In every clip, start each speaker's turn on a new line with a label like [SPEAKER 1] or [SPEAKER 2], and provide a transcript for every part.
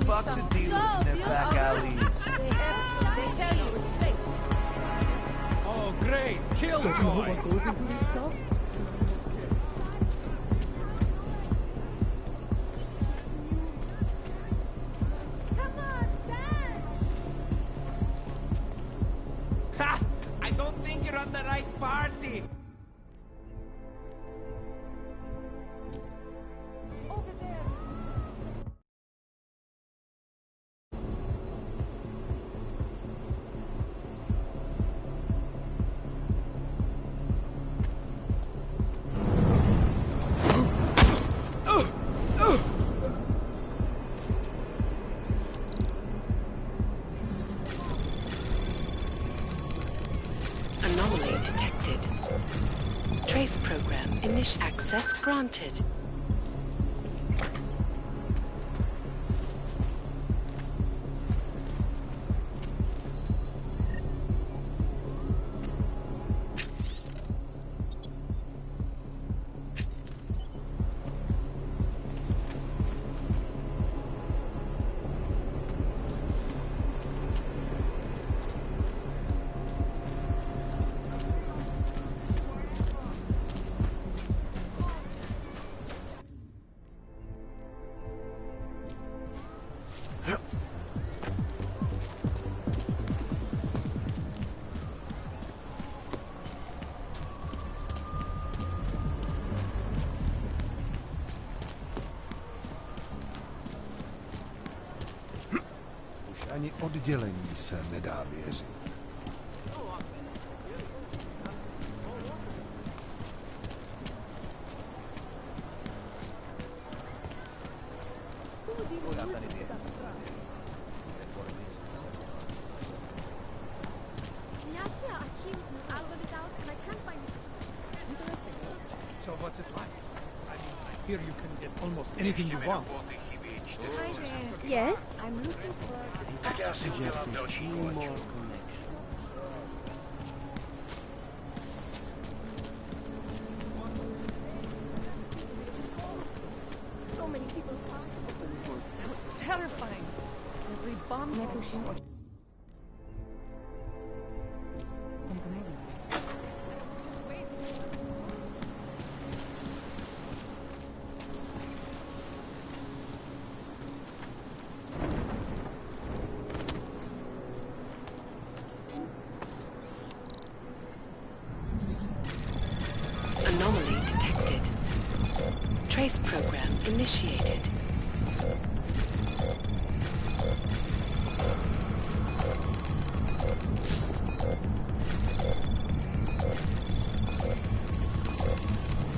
[SPEAKER 1] Fuck the dealers and their back alleys.
[SPEAKER 2] They tell you it's safe.
[SPEAKER 3] Oh, great! Kill the boy!
[SPEAKER 2] Come on, dance!
[SPEAKER 3] Ha! I don't think you're on the right party!
[SPEAKER 2] Over there.
[SPEAKER 4] Anomaly detected. Trace program. Initial access granted.
[SPEAKER 5] Ani oddělení se nedá věřit.
[SPEAKER 3] So what's it like? I mean, I hear you can get almost anything you want.
[SPEAKER 2] Hi there. Yes, I'm looking for...
[SPEAKER 5] Suggest a few more connections.
[SPEAKER 2] So many people talking. That was terrifying. Every bomb...
[SPEAKER 4] Anomaly detected. Trace program initiated.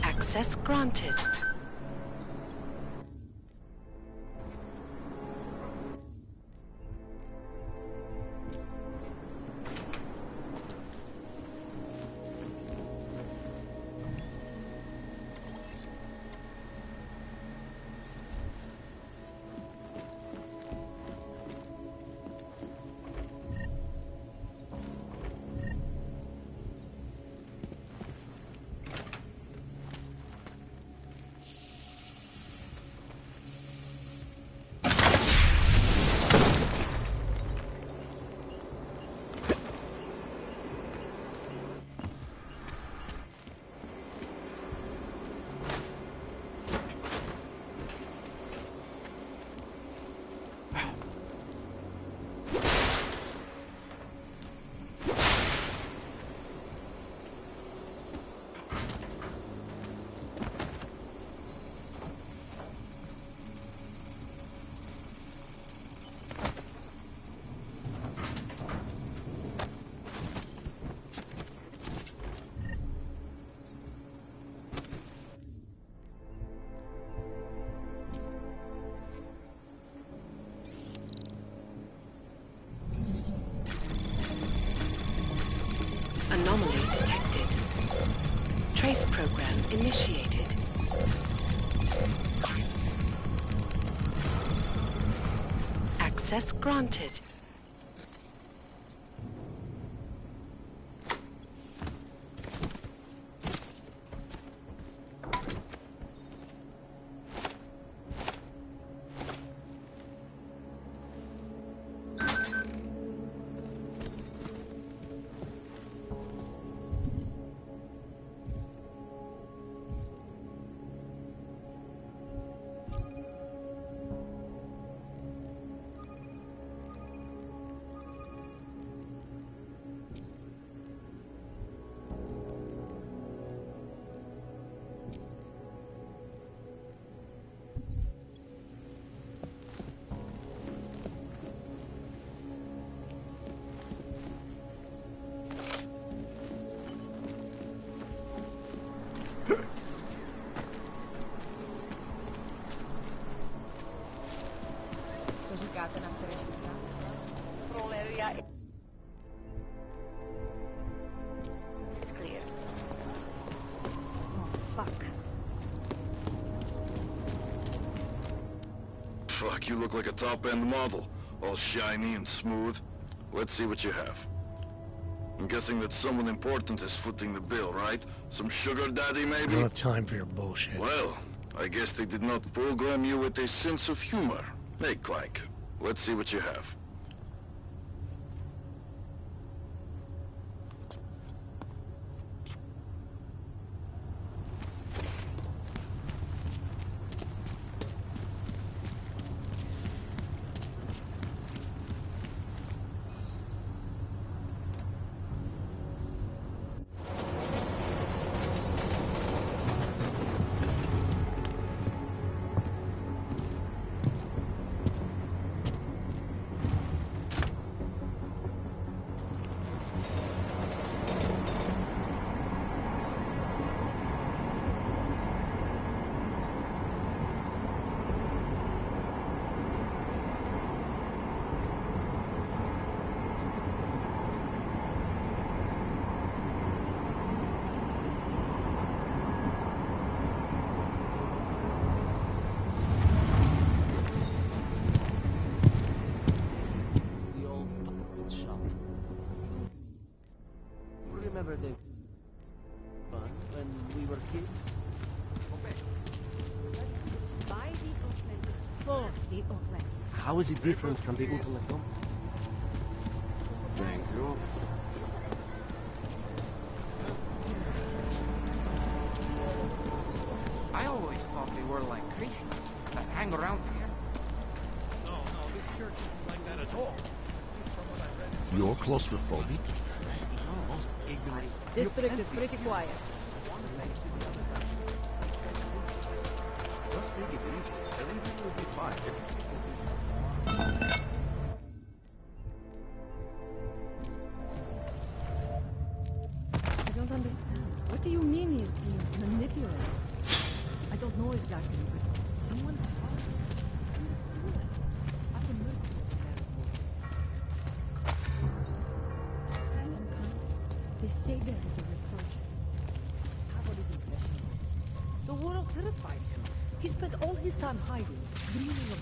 [SPEAKER 4] Access granted. Anomaly detected. Trace program initiated. access granted.
[SPEAKER 2] Control area is clear. Oh, fuck.
[SPEAKER 6] Fuck, you look like a top-end model. All shiny and smooth. Let's see what you have. I'm guessing that someone important is footing the bill, right? Some sugar daddy,
[SPEAKER 3] I
[SPEAKER 6] maybe?
[SPEAKER 3] don't have time for your bullshit.
[SPEAKER 6] Well, I guess they did not program you with a sense of humor. Hey, Clank, let's see what you have.
[SPEAKER 1] Remember the fun when we were kids?
[SPEAKER 2] Buy the Oakland. For the Oakland.
[SPEAKER 1] How is it different from the ultimate dome? Thank you.
[SPEAKER 7] I always thought they were like Christians that hang around here.
[SPEAKER 3] No, this church isn't like that at all.
[SPEAKER 5] You're claustrophobic?
[SPEAKER 2] District is pretty quiet.
[SPEAKER 1] Just take it easy. Everything will be fine.
[SPEAKER 2] I don't understand. What do you mean he's being manipulated? I don't know exactly, but someone's at the mercy of the man's voice. Some kind. They say there is a resurgence. Howard is impressionable. The world terrified him. He spent all his time hiding, dreaming of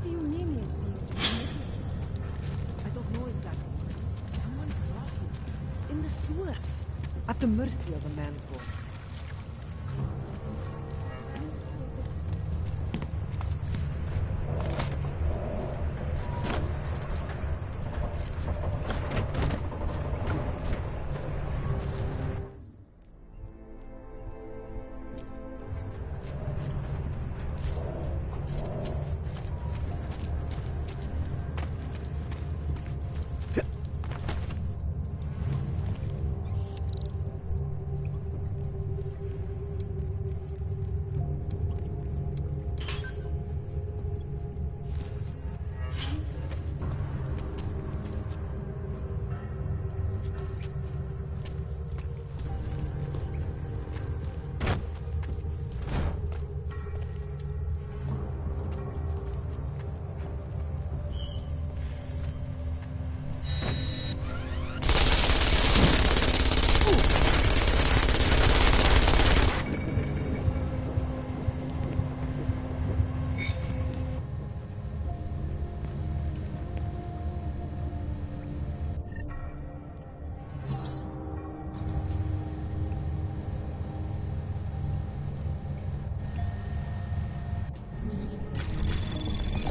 [SPEAKER 2] do you mean he is being manipulated? I don't know exactly. Someone saw him. In the sewers. At the mercy of a man's voice.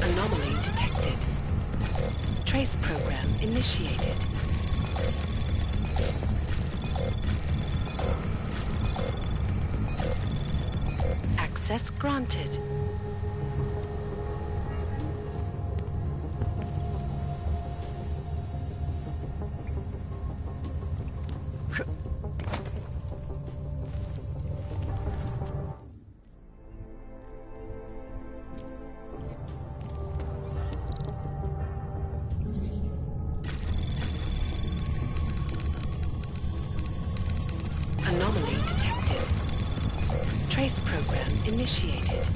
[SPEAKER 4] Anomaly detected. Trace program initiated. Access granted. Anomaly detected. Trace program initiated.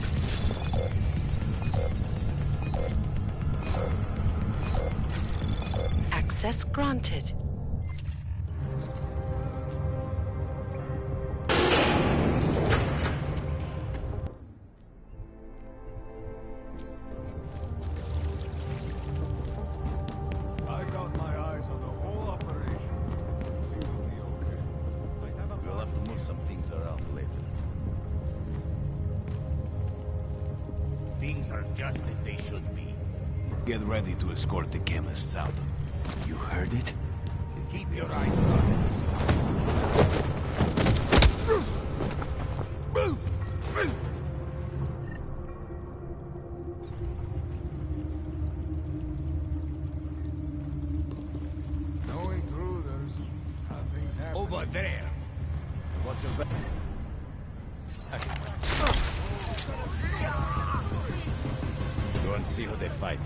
[SPEAKER 4] Access granted.
[SPEAKER 5] I got my eyes on the whole operation. You'll be okay.
[SPEAKER 8] We'll have to move some things around later. Things are just as they should be.
[SPEAKER 5] Get ready to escort the chemists out. You heard it?
[SPEAKER 8] Keep your eyes on us.
[SPEAKER 5] No intruders. Nothing's happening.
[SPEAKER 8] Over there.
[SPEAKER 5] What's your back?
[SPEAKER 8] Go and see who they fight.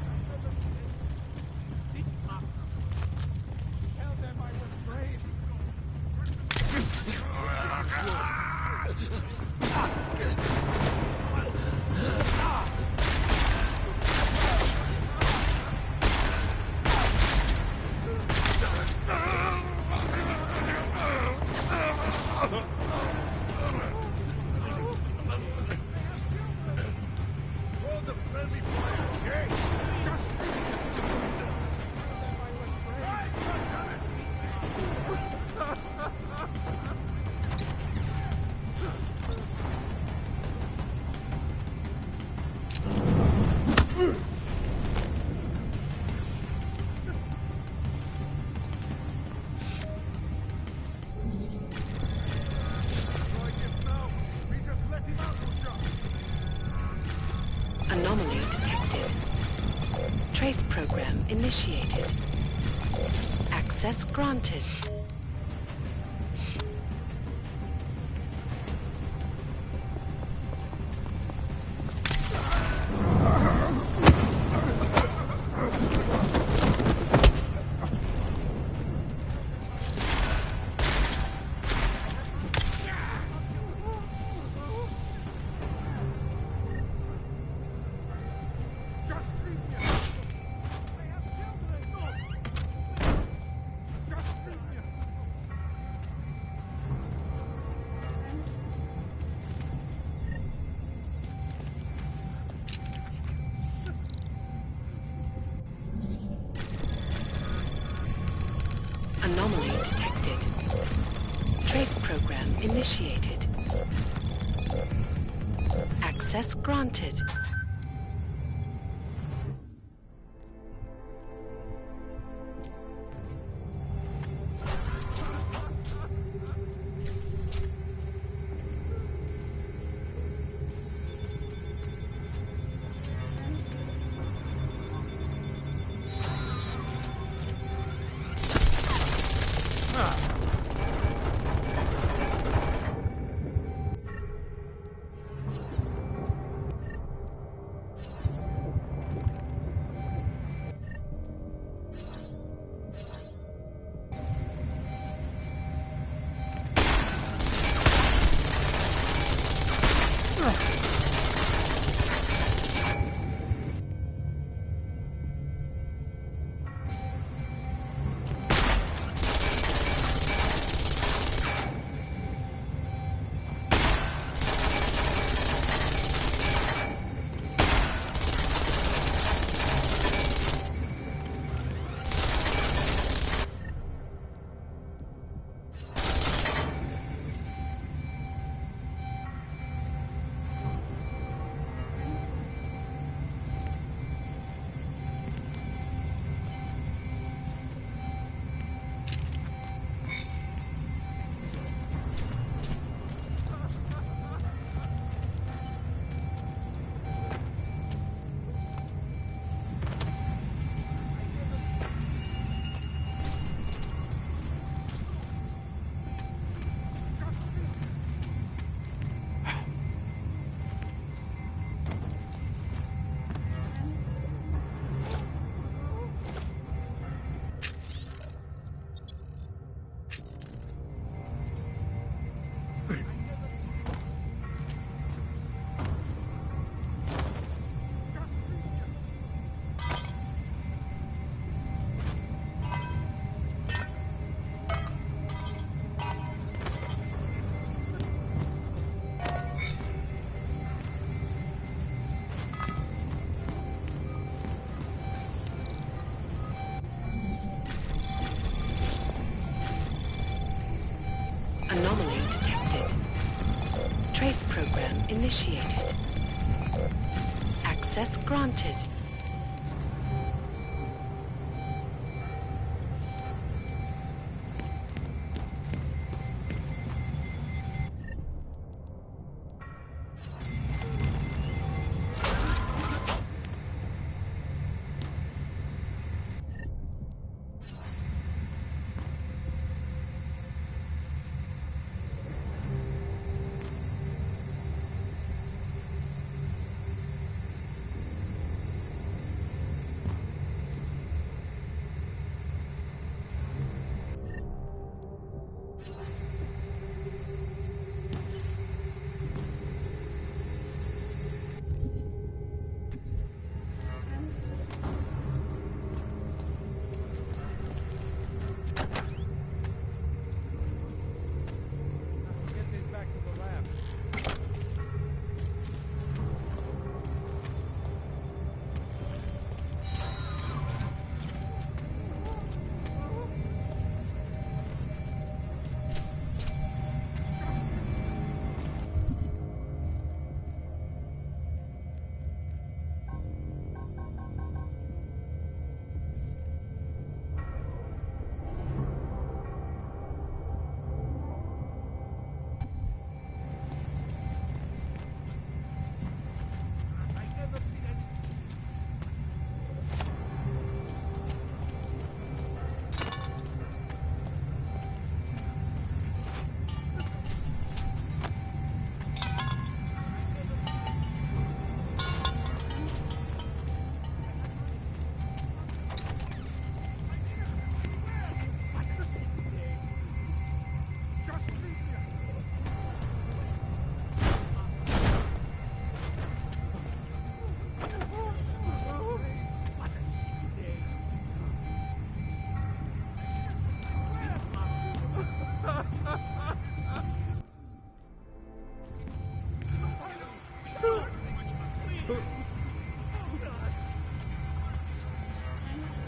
[SPEAKER 3] Tell them I was brave.
[SPEAKER 8] Hold the friendly fire, okay? Just
[SPEAKER 4] Anomaly detected. Trace program initiated. Access granted.
[SPEAKER 3] Just leave me.
[SPEAKER 4] program initiated. Access granted. Anomaly detected. Trace program initiated. Access granted.
[SPEAKER 3] Get this back to the lab.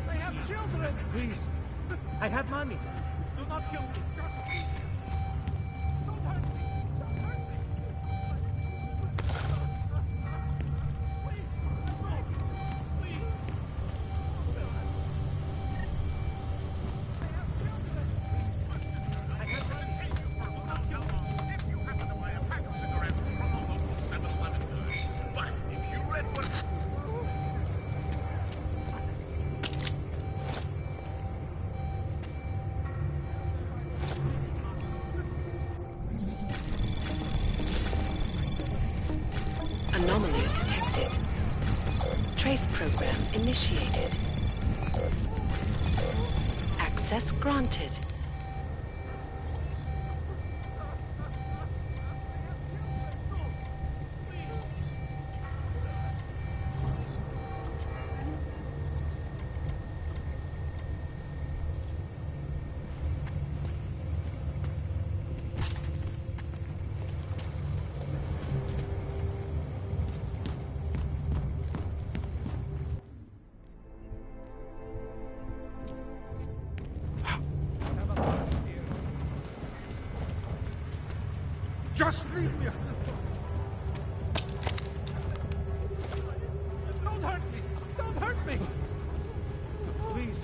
[SPEAKER 8] They have children!
[SPEAKER 3] Please, I have money. Do not kill me. Just
[SPEAKER 4] program initiated. Access granted.
[SPEAKER 3] Just leave me! Don't hurt me! Don't hurt me! Please.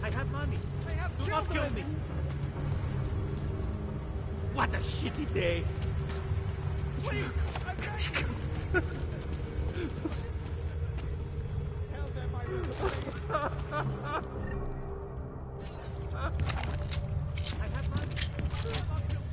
[SPEAKER 3] I have money. I have Do not kill me. What a shitty day. Please! I'm begging you. Tell them I will I have money. Do not kill me.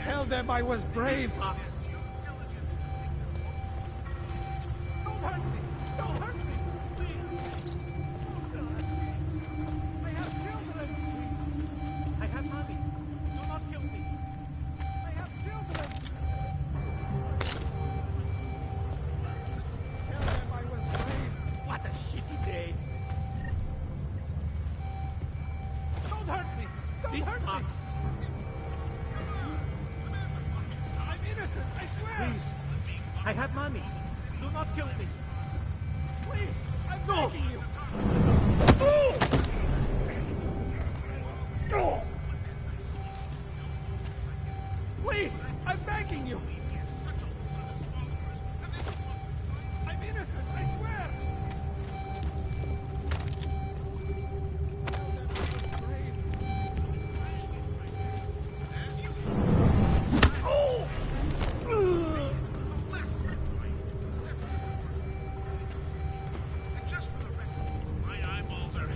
[SPEAKER 3] Tell them I was brave. Don't hurt me. Don't hurt me. Please. I have children. Please. I have money. Do not kill me. I have children. Tell them I was brave. What a shitty day. Don't hurt me. Don't hurt me. This sucks. Innocent, I swear! Please, I have money. Do not kill me. Please, I'm begging you. Please, I'm begging you. I'm innocent, I swear.
[SPEAKER 8] Just for the record, my eyeballs are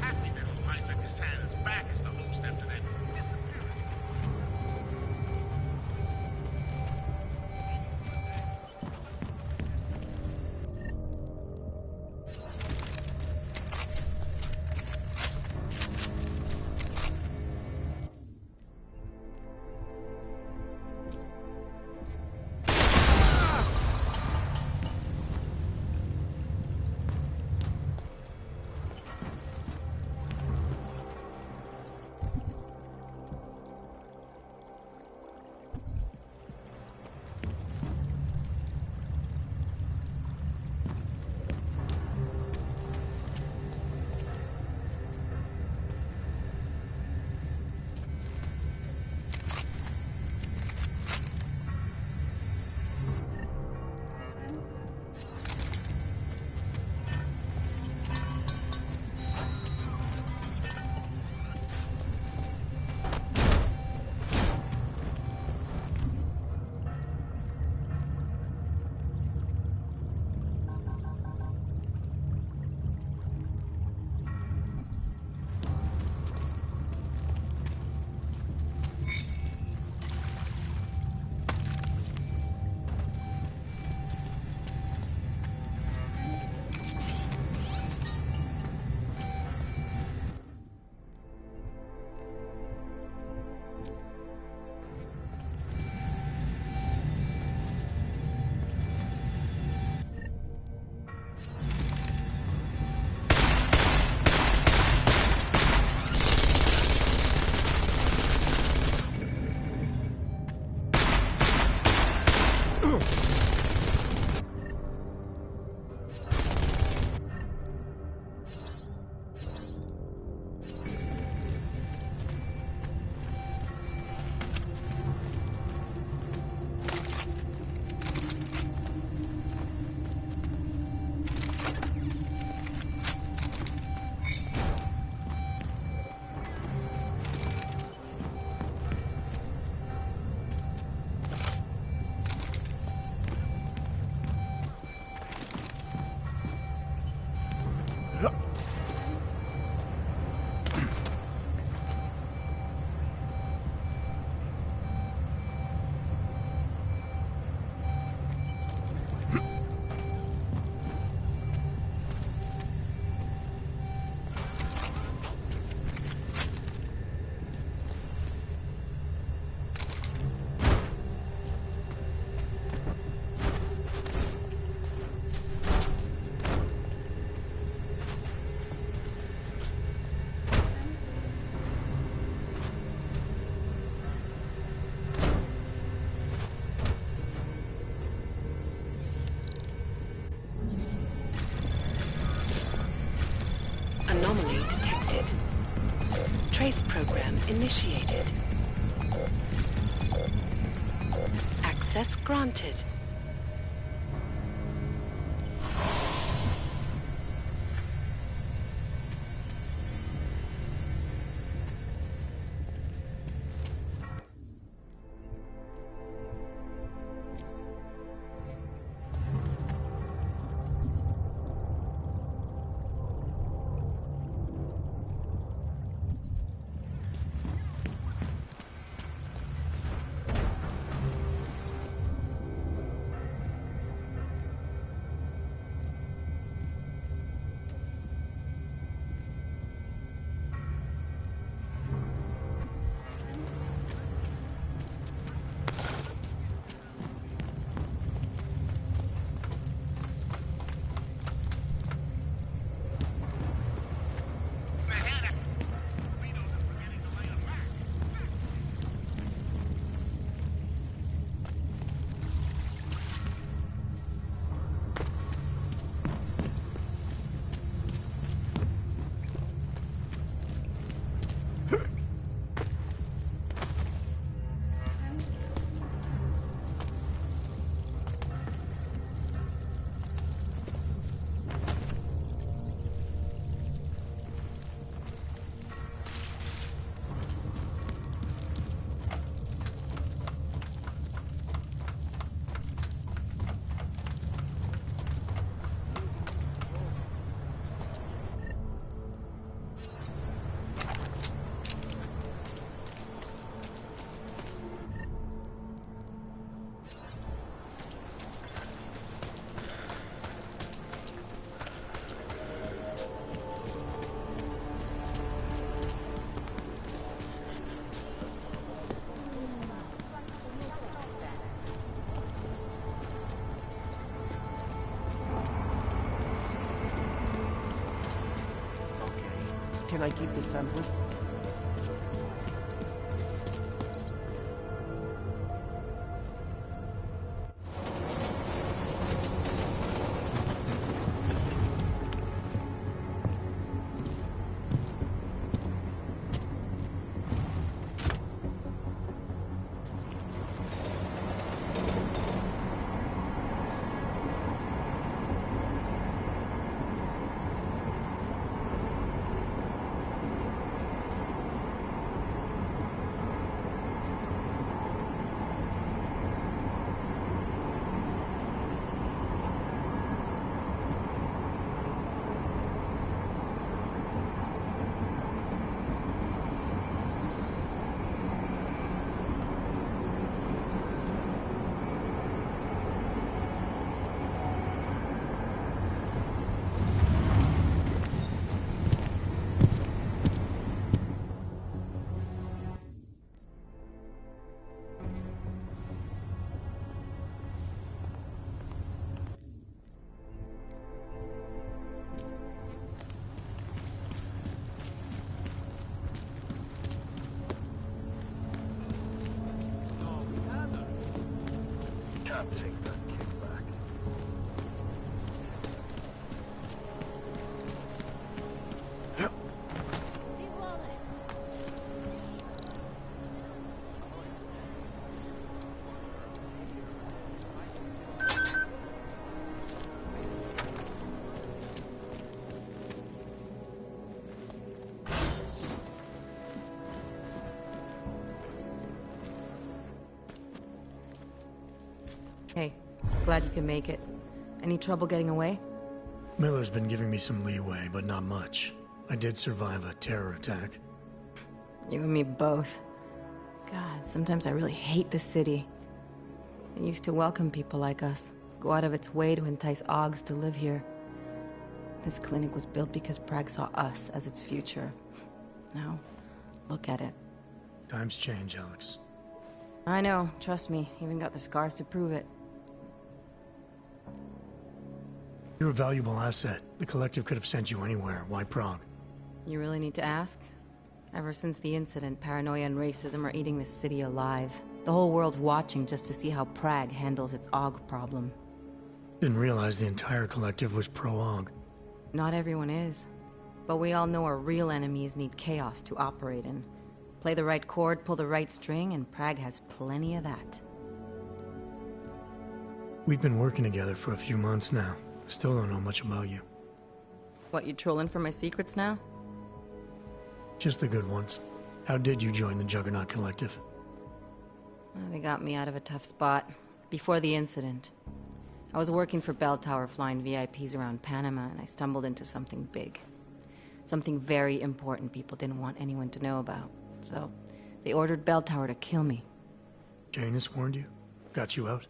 [SPEAKER 4] Trace program initiated. Access granted.
[SPEAKER 1] Can I keep this pamphlet?
[SPEAKER 6] Can't take that kickback.
[SPEAKER 2] Hey, glad you can make it. Any trouble getting away?
[SPEAKER 9] Miller's been giving me some leeway, but not much. I did survive a terror attack.
[SPEAKER 2] You and me both. God, sometimes I really hate this city. It used to welcome people like us, go out of its way to entice Augs to live here. This clinic was built because Prague saw us as its future. Now, look at it.
[SPEAKER 9] Times change, Alex.
[SPEAKER 2] I know, trust me, even got the scars to prove it.
[SPEAKER 9] You're a valuable asset. The Collective could have sent you anywhere. Why Prague?
[SPEAKER 2] You really need to ask? Ever since the incident, paranoia and racism are eating this city alive. The whole world's watching just to see how Prague handles its AUG problem.
[SPEAKER 9] Didn't realize the entire Collective was pro-AUG.
[SPEAKER 2] Not everyone is. But we all know our real enemies need chaos to operate in. Play the right chord, pull the right string, and Prague has plenty of that.
[SPEAKER 9] We've been working together for a few months now. Still don't know much about you.
[SPEAKER 2] What, you trolling for my secrets now?
[SPEAKER 9] Just the good ones. How did you join the Juggernaut Collective?
[SPEAKER 2] Well, they got me out of a tough spot. Before the incident, I was working for Bell Tower flying VIPs around Panama, and I stumbled into something big. Something very important people didn't want anyone to know about. So, they ordered Bell Tower to kill me.
[SPEAKER 9] Janus warned you? Got you out?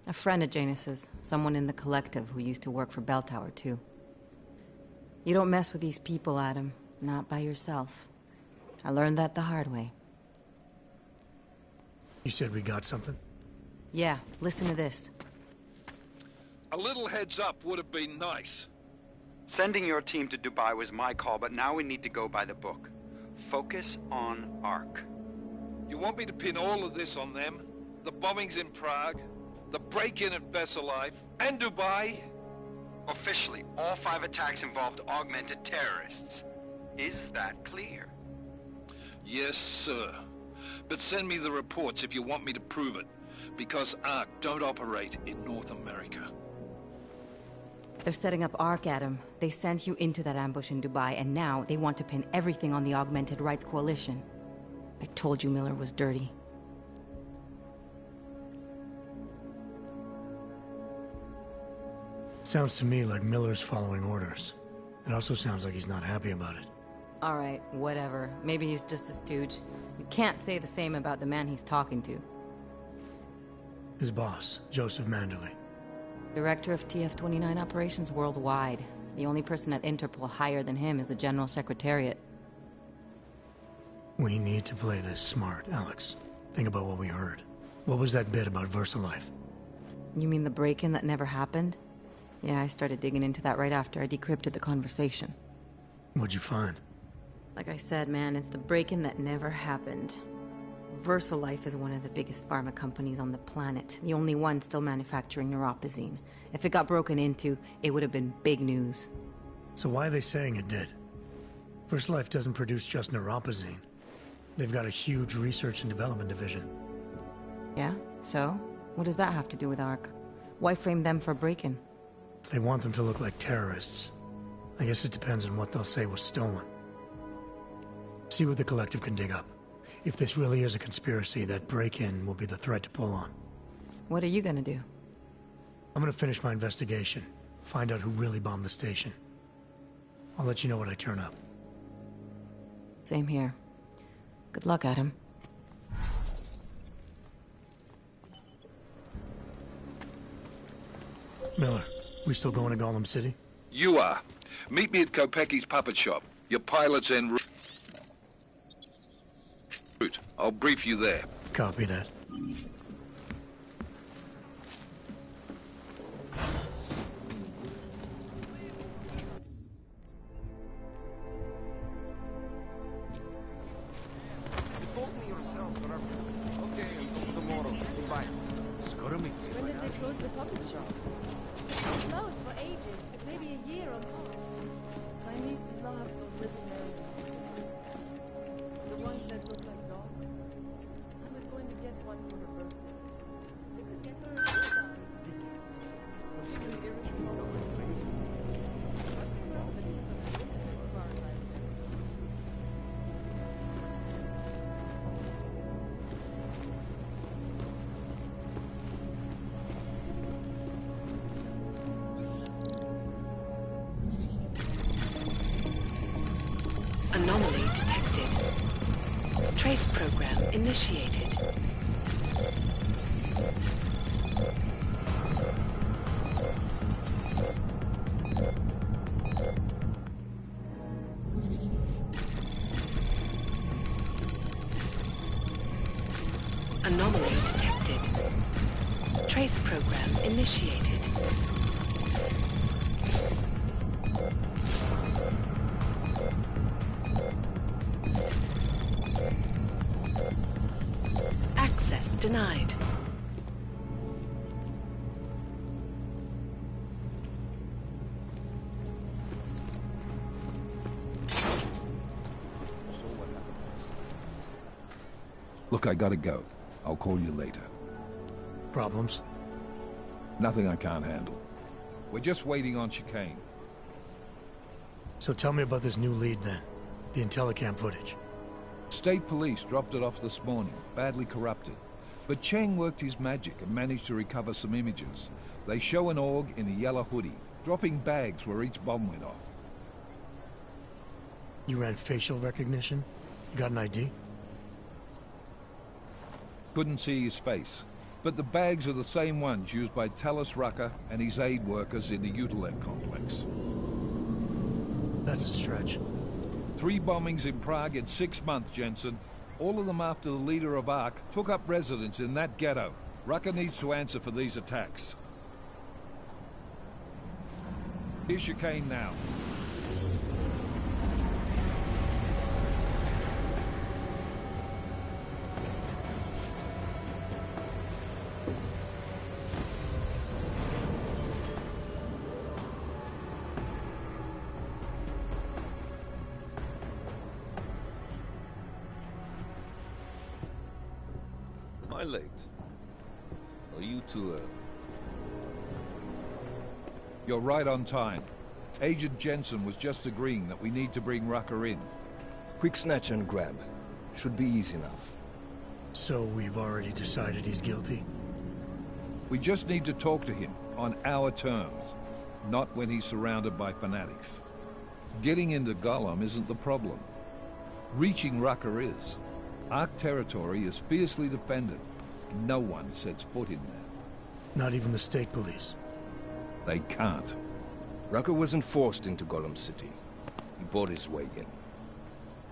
[SPEAKER 2] A friend of Janus's, someone in the collective who used to work for Bell Tower too. You don't mess with these people, Adam. Not by yourself. I learned that the hard way.
[SPEAKER 9] You said we got something?
[SPEAKER 2] Yeah, listen to this.
[SPEAKER 8] A little heads up would have been nice.
[SPEAKER 7] Sending your team to Dubai was my call, but now we need to go by the book. Focus on Ark.
[SPEAKER 8] You want me to pin all of this on them? The bombings in Prague, the break-in at Vessel Life, and Dubai?
[SPEAKER 7] Officially, all 5 attacks involved augmented terrorists. Is that clear?
[SPEAKER 8] Yes, sir. But send me the reports if you want me to prove it, because Ark don't operate in North America.
[SPEAKER 2] They're setting up Ark, Adam. They sent you into that ambush in Dubai, and now they want to pin everything on the Augmented Rights Coalition. I told you Miller was dirty.
[SPEAKER 9] Sounds to me like Miller's following orders. It also sounds like he's not happy about it.
[SPEAKER 2] All right, whatever. Maybe he's just a stooge. You can't say the same about the man he's talking to.
[SPEAKER 9] His boss, Joseph Manderley.
[SPEAKER 2] Director of TF-29 operations worldwide. The only person at Interpol higher than him is the General Secretariat.
[SPEAKER 9] We need to play this smart, Alex. Think about what we heard. What was that bit about VersaLife?
[SPEAKER 2] You mean the break-in that never happened? Yeah, I started digging into that right after I decrypted the conversation.
[SPEAKER 9] What'd you find?
[SPEAKER 2] Like I said, man, it's the break-in that never happened. VersaLife is one of the biggest pharma companies on the planet, the only one still manufacturing neuropozyne. If it got broken into, it would have been big news.
[SPEAKER 9] So why are they saying it did? VersaLife doesn't produce just neuropozyne. They've got a huge research and development division.
[SPEAKER 2] Yeah? So? What does that have to do with Ark? Why frame them for break-in?
[SPEAKER 9] They want them to look like terrorists. I guess it depends on what they'll say was stolen. See what the collective can dig up. If this really is a conspiracy, that break-in will be the thread to pull on.
[SPEAKER 2] What are you gonna do?
[SPEAKER 9] I'm gonna finish my investigation. Find out who really bombed the station. I'll let you know when I turn up.
[SPEAKER 2] Same here. Good luck, Adam.
[SPEAKER 9] Miller, we still going to Gollum City?
[SPEAKER 8] You are. Meet me at Kopecki's puppet shop. Your pilot's en route. I'll brief you there.
[SPEAKER 9] Copy that.
[SPEAKER 10] When did they close the puppet shop? Closed for ages, maybe a year or more. My niece did not have those little nails. The ones that look like dogs. I was going to get one for her birthday. They could get her a discount. Even the original one. As far as I know.
[SPEAKER 4] Anomaly detected. Trace program initiated. Anomaly detected. Trace program initiated. Access denied.
[SPEAKER 8] Look, I gotta go. I'll call you later.
[SPEAKER 9] Problems?
[SPEAKER 8] Nothing I can't handle. We're just waiting on chicane.
[SPEAKER 9] So tell me about this new lead then. The Intellicam footage.
[SPEAKER 8] State police dropped it off this morning, badly corrupted. But Cheng worked his magic and managed to recover some images. They show an org in a yellow hoodie, dropping bags where each bomb went off.
[SPEAKER 9] You ran facial recognition? You got an ID?
[SPEAKER 8] Couldn't see his face. But the bags are the same ones used by Talos Rucker and his aid workers in the Utilec complex.
[SPEAKER 9] That's a stretch.
[SPEAKER 8] 3 bombings in Prague in 6 months, Jensen. All of them after the leader of ARC took up residence in that ghetto. Rucker needs to answer for these attacks. Here's chicane now.
[SPEAKER 11] Am I late? Are you too early?
[SPEAKER 8] You're right on time. Agent Jensen was just agreeing that we need to bring Rucker in.
[SPEAKER 11] Quick snatch and grab. Should be easy enough.
[SPEAKER 9] So we've already decided he's guilty?
[SPEAKER 8] We just need to talk to him on our terms, not when he's surrounded by fanatics. Getting into Gollum isn't the problem. Reaching Rucker is. ARC territory is fiercely defended. No one sets foot in there.
[SPEAKER 9] Not even the state police?
[SPEAKER 8] They can't.
[SPEAKER 11] Rucker wasn't forced into Gollum City. He bought his way in.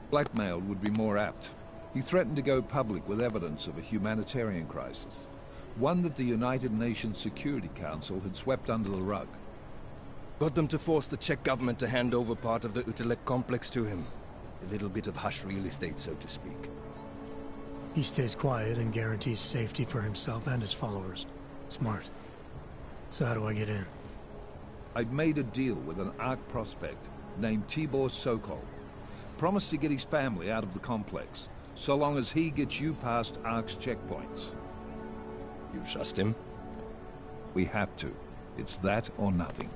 [SPEAKER 8] Blackmailed would be more apt. He threatened to go public with evidence of a humanitarian crisis. One that the United Nations Security Council had swept under the rug.
[SPEAKER 11] Got them to force the Czech government to hand over part of the Utilec complex to him. A little bit of hush real estate, so to speak.
[SPEAKER 9] He stays quiet and guarantees safety for himself and his followers. Smart. So how do I get in?
[SPEAKER 8] I've made a deal with an ARC prospect named Tibor Sokol. Promised to get his family out of the complex, so long as he gets you past ARC's checkpoints.
[SPEAKER 11] You trust him?
[SPEAKER 8] We have to. It's that or nothing.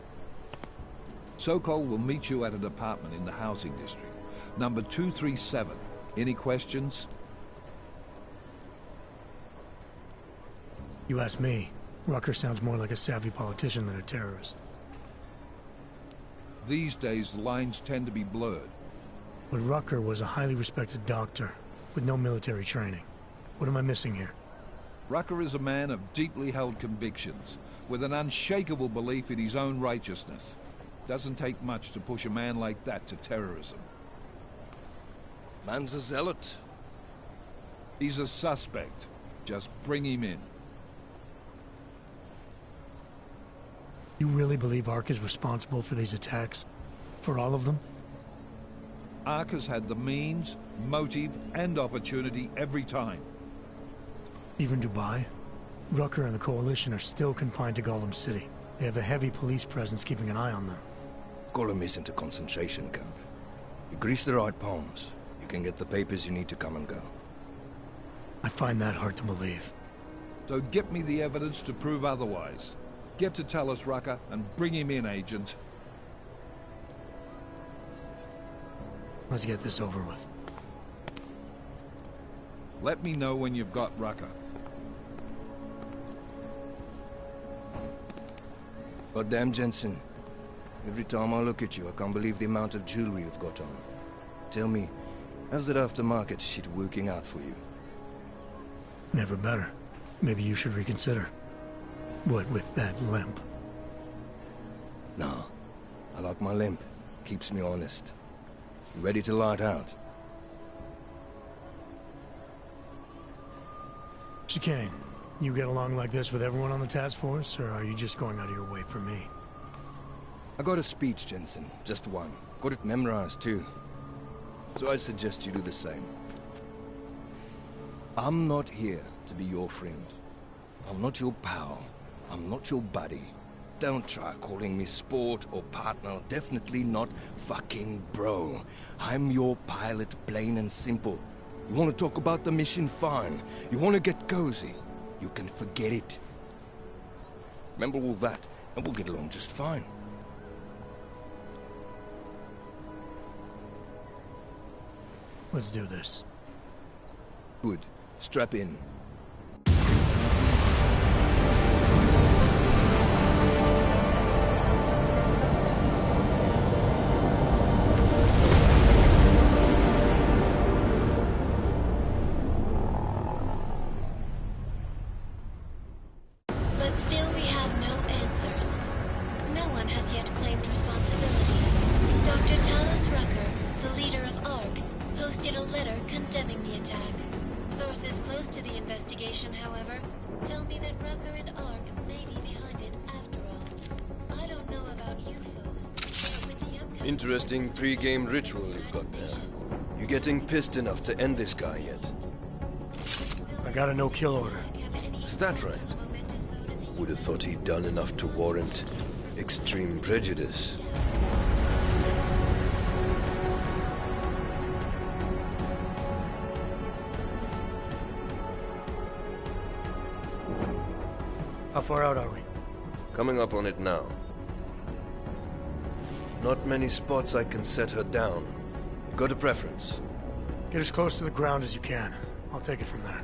[SPEAKER 8] Sokol will meet you at an apartment in the housing district. Number 237. Any questions?
[SPEAKER 9] You ask me. Rucker sounds more like a savvy politician than a terrorist.
[SPEAKER 8] These days, the lines tend to be blurred.
[SPEAKER 9] But Rucker was a highly respected doctor, with no military training. What am I missing here?
[SPEAKER 8] Rucker is a man of deeply held convictions, with an unshakable belief in his own righteousness. Doesn't take much to push a man like that to terrorism.
[SPEAKER 11] Man's a zealot.
[SPEAKER 8] He's a suspect. Just bring him in.
[SPEAKER 9] You really believe ARC is responsible for these attacks? For all of them?
[SPEAKER 8] ARC has had the means, motive, and opportunity every time.
[SPEAKER 9] Even Dubai? Rucker and the Coalition are still confined to Gollum City. They have a heavy police presence keeping an eye on them.
[SPEAKER 11] Gollum isn't a concentration camp. You grease the right palms, you can get the papers you need to come and go.
[SPEAKER 9] I find that hard to believe.
[SPEAKER 8] So get me the evidence to prove otherwise. Get to Talos Rucker and bring him in, Agent.
[SPEAKER 9] Let's get this over with.
[SPEAKER 8] Let me know when you've got Rucker.
[SPEAKER 11] Goddamn, Jensen. Every time I look at you, I can't believe the amount of jewelry you've got on. Tell me, how's that aftermarket shit working out for you?
[SPEAKER 9] Never better. Maybe you should reconsider. What with that limp?
[SPEAKER 11] No. I like my limp. Keeps me honest. You ready to light out?
[SPEAKER 9] Chicane, you get along like this with everyone on the task force, or are you just going out of your way for me?
[SPEAKER 11] I got a speech, Jensen. Just one. Got it memorized, too. So I'd suggest you do the same. I'm not here to be your friend. I'm not your pal. I'm not your buddy. Don't try calling me sport or partner. Definitely not fucking bro. I'm your pilot, plain and simple. You want to talk about the mission? Fine. You want to get cozy? You can forget it. Remember all that, and we'll get along just fine.
[SPEAKER 9] Let's do this.
[SPEAKER 11] Good. Strap in.
[SPEAKER 12] But still we have no answers. No one has yet claimed responsibility. Dr. Talos Rucker, the leader of ARC, posted a letter condemning the attack. Sources close to the investigation, however, tell me that Rucker and ARC may be behind it after all. I don't know about you folks, but with the upcoming...
[SPEAKER 11] Interesting pre-game ritual you've got there. You getting pissed enough to end this guy yet?
[SPEAKER 9] I got a no-kill order.
[SPEAKER 11] Is that right? Would have thought he'd done enough to warrant extreme prejudice.
[SPEAKER 9] How far out are we?
[SPEAKER 11] Coming up on it now. Not many spots I can set her down. You got a preference?
[SPEAKER 9] Get as close to the ground as you can. I'll take it from there.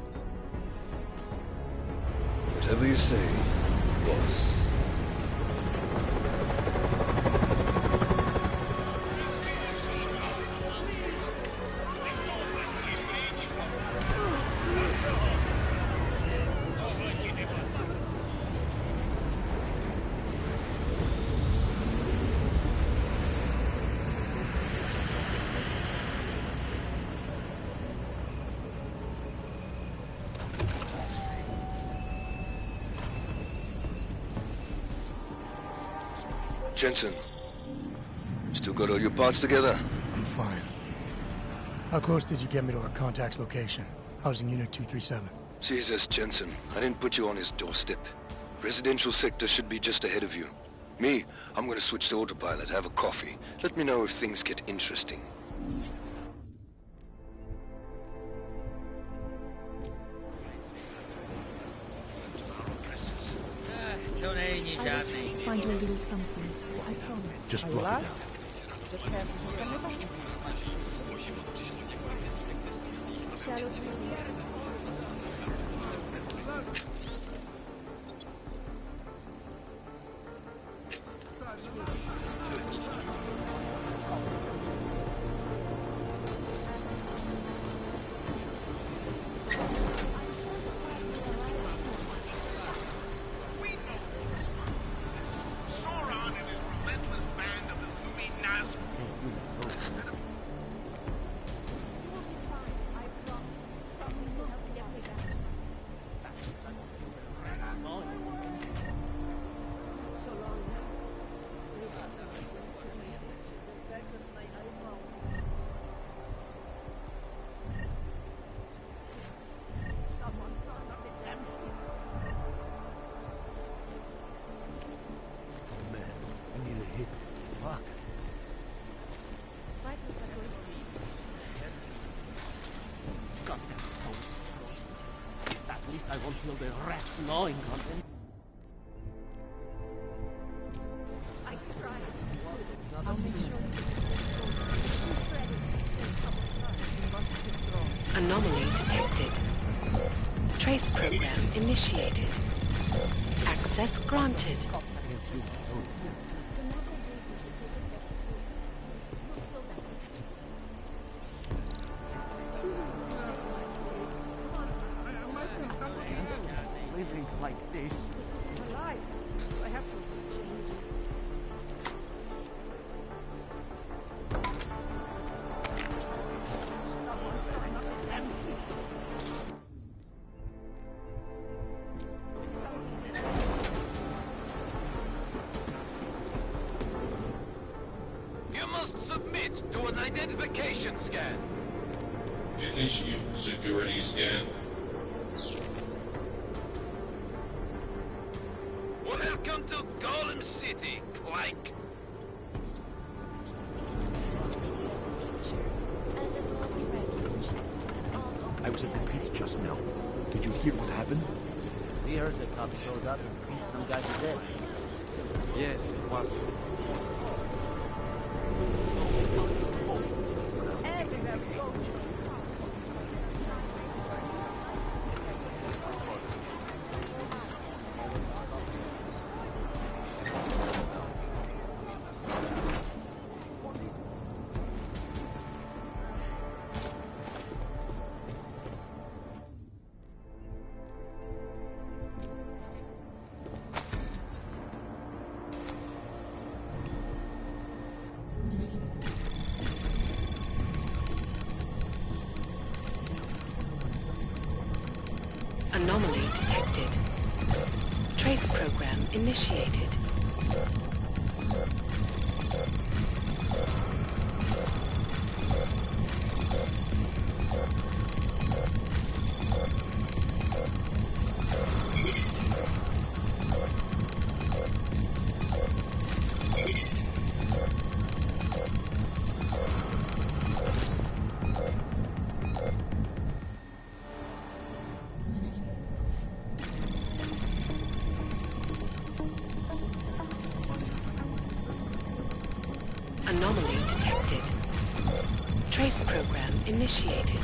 [SPEAKER 11] Whatever you say, boss. Jensen, still got all your parts together?
[SPEAKER 9] I'm fine. How close did you get me to our contact's location? Housing Unit 237.
[SPEAKER 11] Jesus, Jensen, I didn't put you on his doorstep. Residential sector should be just ahead of you. Me, I'm gonna switch to autopilot, have a coffee. Let me know if things get interesting.
[SPEAKER 10] Find you a little something. I promise.
[SPEAKER 9] Just block it out.
[SPEAKER 1] I won't feel the rats gnawing on them.
[SPEAKER 10] I tried.
[SPEAKER 4] Anomaly detected. Trace program initiated. Access granted.
[SPEAKER 1] Living like this.
[SPEAKER 10] I have to change.
[SPEAKER 13] You must submit to an identification scan.
[SPEAKER 14] Initiate security scan.
[SPEAKER 13] Welcome to Golem City, Clank.
[SPEAKER 12] As a global refuge, an
[SPEAKER 3] was at the pit just now. Did you hear what happened?
[SPEAKER 1] We heard the cops showed up and beat some guy to death.
[SPEAKER 3] Yes, it was.
[SPEAKER 4] Anomaly detected. Trace program initiated. Anomaly detected. Trace program initiated.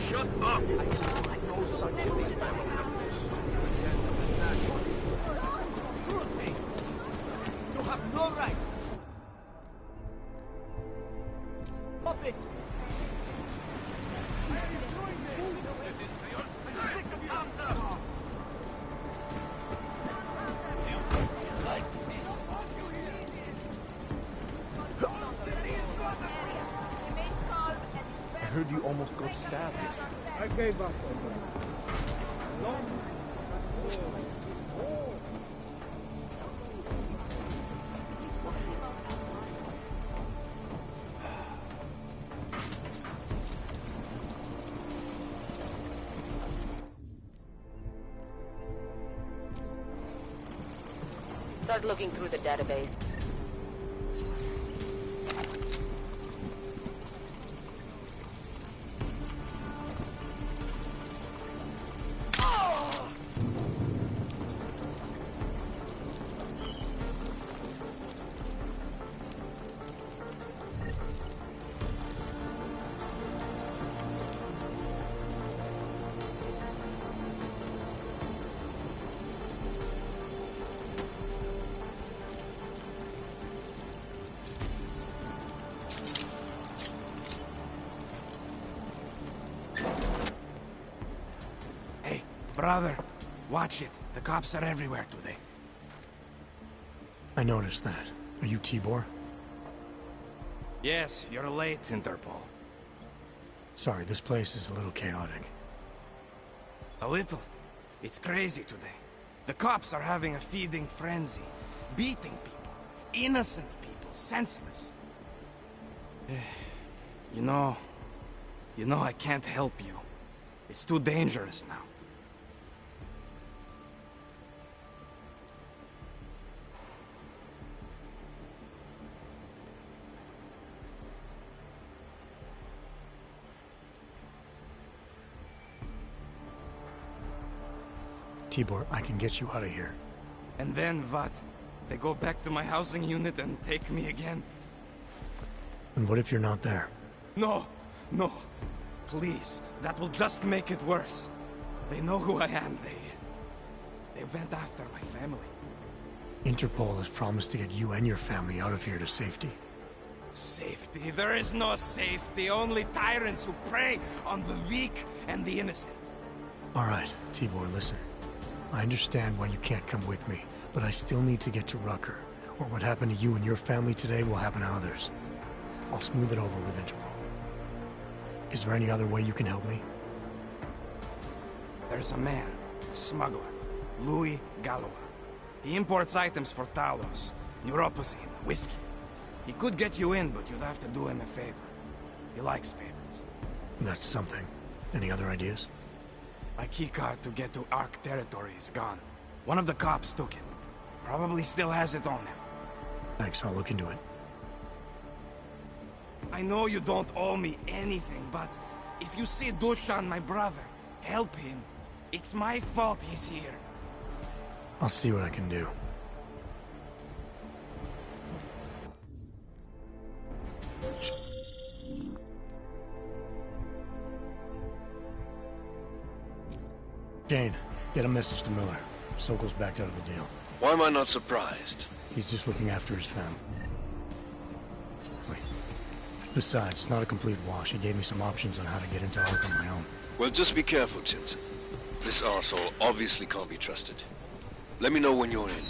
[SPEAKER 13] Shut up!
[SPEAKER 3] I know such thing. You have no right. Stop it! I heard you almost got stabbed. I gave up on that.
[SPEAKER 10] Start looking through the database.
[SPEAKER 15] Brother, watch it. The cops are everywhere today.
[SPEAKER 9] I noticed that. Are you Tibor?
[SPEAKER 15] Yes, you're late, Interpol.
[SPEAKER 9] Sorry, this place is a little chaotic.
[SPEAKER 15] A little. It's crazy today. The cops are having a feeding frenzy. Beating people. Innocent people. Senseless. You know, I can't help you. It's too dangerous now.
[SPEAKER 9] Tibor, I can get you out of here.
[SPEAKER 15] And then what? They go back to my housing unit and take me again?
[SPEAKER 9] And what if you're not there?
[SPEAKER 15] No, no. Please, that will just make it worse. They know who I am. They went after my family.
[SPEAKER 9] Interpol has promised to get you and your family out of here to safety.
[SPEAKER 15] Safety? There is no safety. Only tyrants who prey on the weak and the innocent.
[SPEAKER 9] All right, Tibor, listen. I understand why you can't come with me, but I still need to get to Rucker, or what happened to you and your family today will happen to others. I'll smooth it over with Interpol. Is there any other way you can help me?
[SPEAKER 15] There's a man, a smuggler, Louis Galois. He imports items for Talos, neuropocene, whiskey. He could get you in, but you'd have to do him a favor. He likes favors.
[SPEAKER 9] That's something. Any other ideas?
[SPEAKER 15] My keycard to get to Ark territory is gone. One of the cops took it. Probably still has it on him.
[SPEAKER 9] Thanks, I'll look into it.
[SPEAKER 15] I know you don't owe me anything, but if you see Dushan, my brother, help him. It's my fault he's here.
[SPEAKER 9] I'll see what I can do. Jane, get a message to Miller. Sokol's backed out of the deal.
[SPEAKER 11] Why am I not surprised?
[SPEAKER 9] He's just looking after his family. Wait. Besides, it's not a complete wash. He gave me some options on how to get into Ark on my own.
[SPEAKER 11] Well, just be careful, Jensen. This arsehole obviously can't be trusted. Let me know when you're in.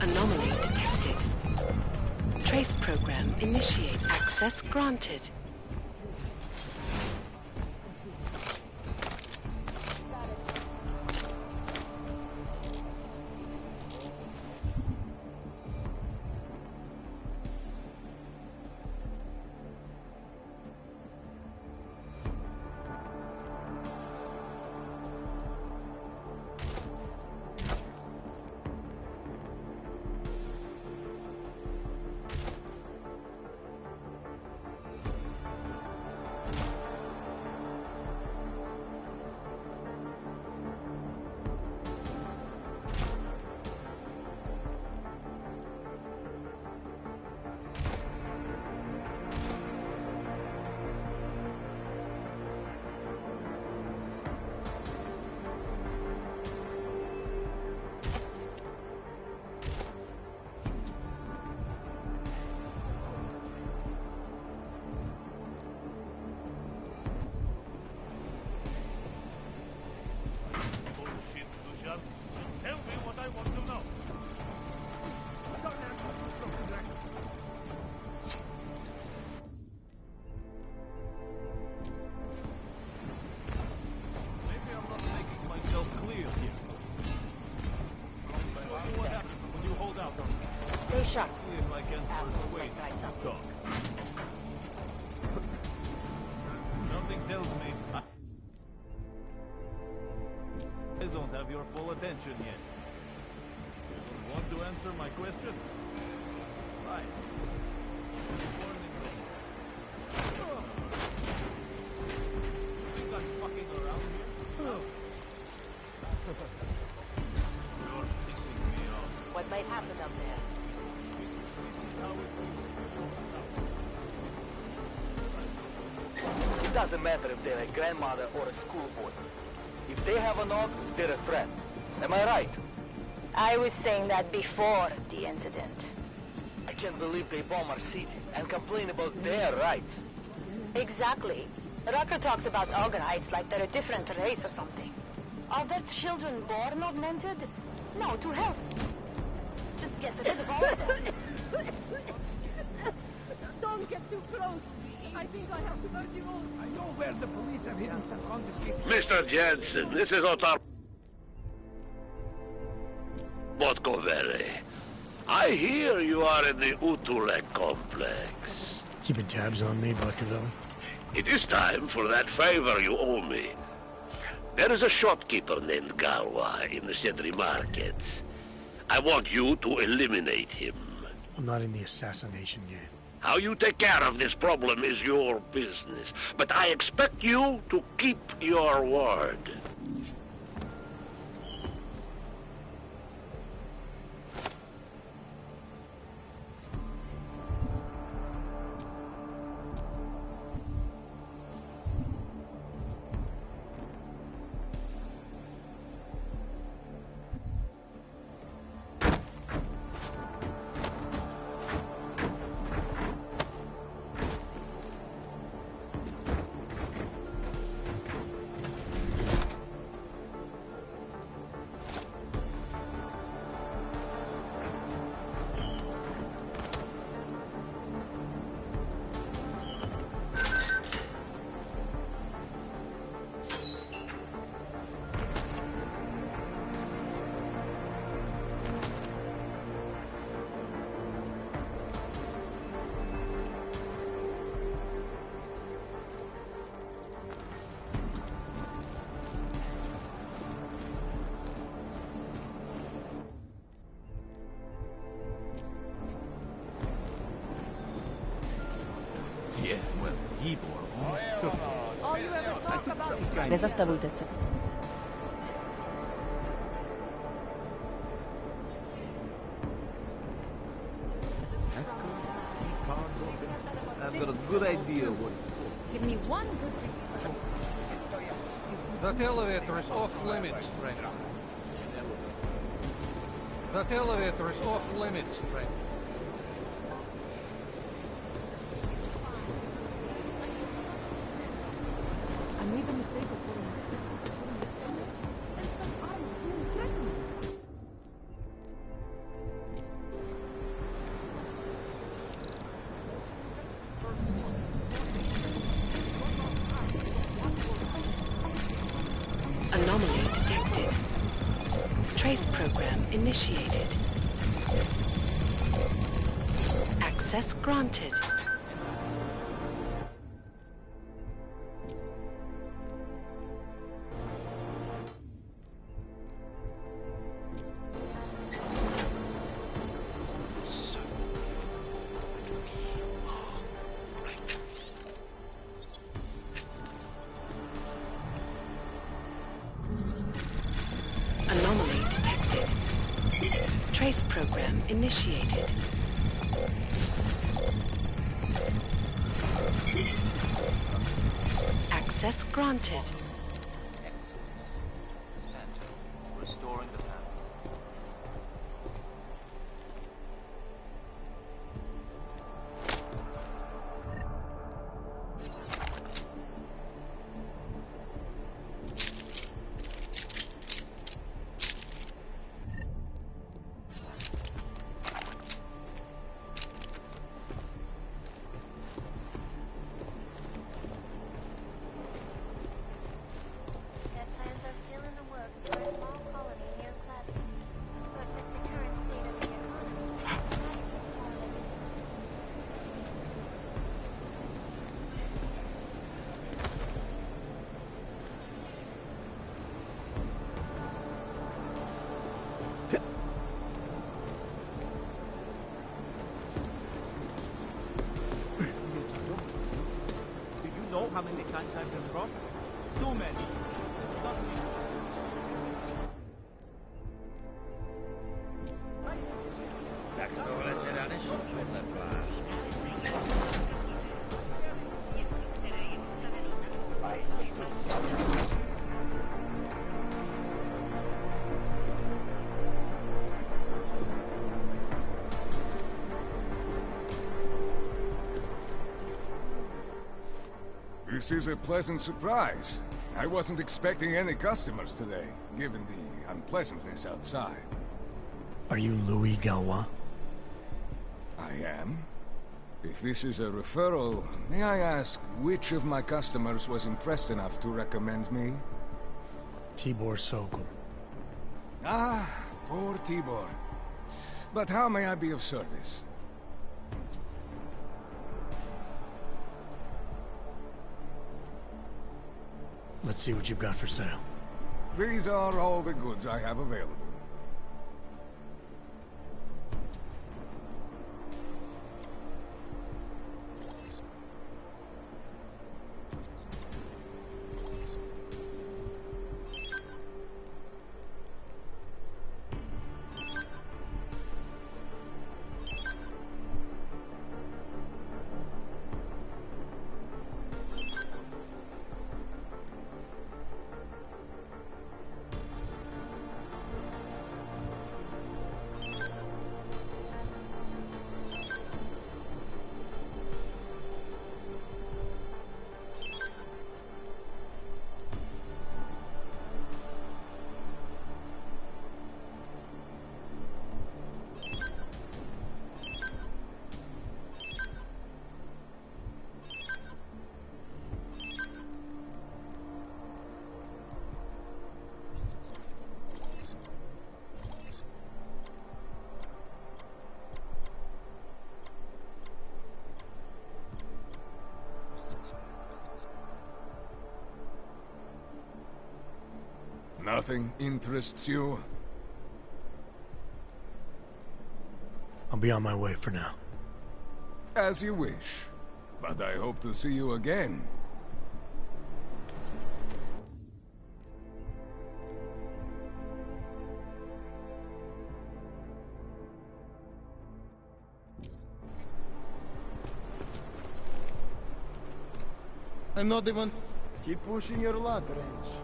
[SPEAKER 4] Anomaly detected. Trace program initiate. Access granted.
[SPEAKER 10] Shut.
[SPEAKER 3] See if I can persuade you to talk. Something tells me I don't have your full attention yet. You don't want to answer my questions? Right. You got fucking around here? You're pissing me off.
[SPEAKER 10] What might happen up there?
[SPEAKER 3] This is how
[SPEAKER 16] It doesn't matter if they're a grandmother or a school boy. If they have a nog, they're a threat. Am I right?
[SPEAKER 17] I was saying that before the incident.
[SPEAKER 16] I can't believe they bomb our city and complain about their rights.
[SPEAKER 17] Exactly. Rucker talks about Algerites like they're a different race or something. Are their children born augmented? No, to hell. Just get rid of all of them.
[SPEAKER 10] Don't get too close. I think I have to you all.
[SPEAKER 3] I know where the police have hidden some confiscated...
[SPEAKER 13] Mr. Jensen, this is Otar... Motkovere. I hear you are in the Utulek complex.
[SPEAKER 9] Keeping tabs on me, Bakerville?
[SPEAKER 13] It is time for that favor you owe me. There is a shopkeeper named Galwa in the Cedri markets. I want you to eliminate him.
[SPEAKER 9] I'm not in the assassination game.
[SPEAKER 13] How you take care of this problem is your business, but I expect you to keep your word.
[SPEAKER 2] Nezastavujte se.
[SPEAKER 3] I've got a good idea what...
[SPEAKER 10] Give me one good reason.
[SPEAKER 5] That elevator is off limits, friend. That elevator is off limits, friend.
[SPEAKER 10] I made a mistake of
[SPEAKER 4] Anomaly detected. Trace program initiated. Access granted. Anomaly detected. Trace program initiated. Access granted.
[SPEAKER 1] Santo, restoring the path.
[SPEAKER 12] Their plans are still in the works for a small colony near Clapton. But with the current state of the economy,
[SPEAKER 3] Do you know how many times I've been robbed? Too many. Not me.
[SPEAKER 18] Miasto, które je postawiali na
[SPEAKER 5] This is a pleasant surprise. I wasn't expecting any customers today, given the unpleasantness outside.
[SPEAKER 9] Are you Louis Galois?
[SPEAKER 5] I am. If this is a referral, may I ask which of my customers was impressed enough to recommend me?
[SPEAKER 9] Tibor Sokol.
[SPEAKER 5] Ah, poor Tibor. But how may I be of service?
[SPEAKER 9] Let's see what you've got for sale.
[SPEAKER 5] These are all the goods I have available. Nothing interests you?
[SPEAKER 9] I'll be on my way for now.
[SPEAKER 5] As you wish. But I hope to see you again.
[SPEAKER 18] I'm not even... Keep pushing your luck, Range.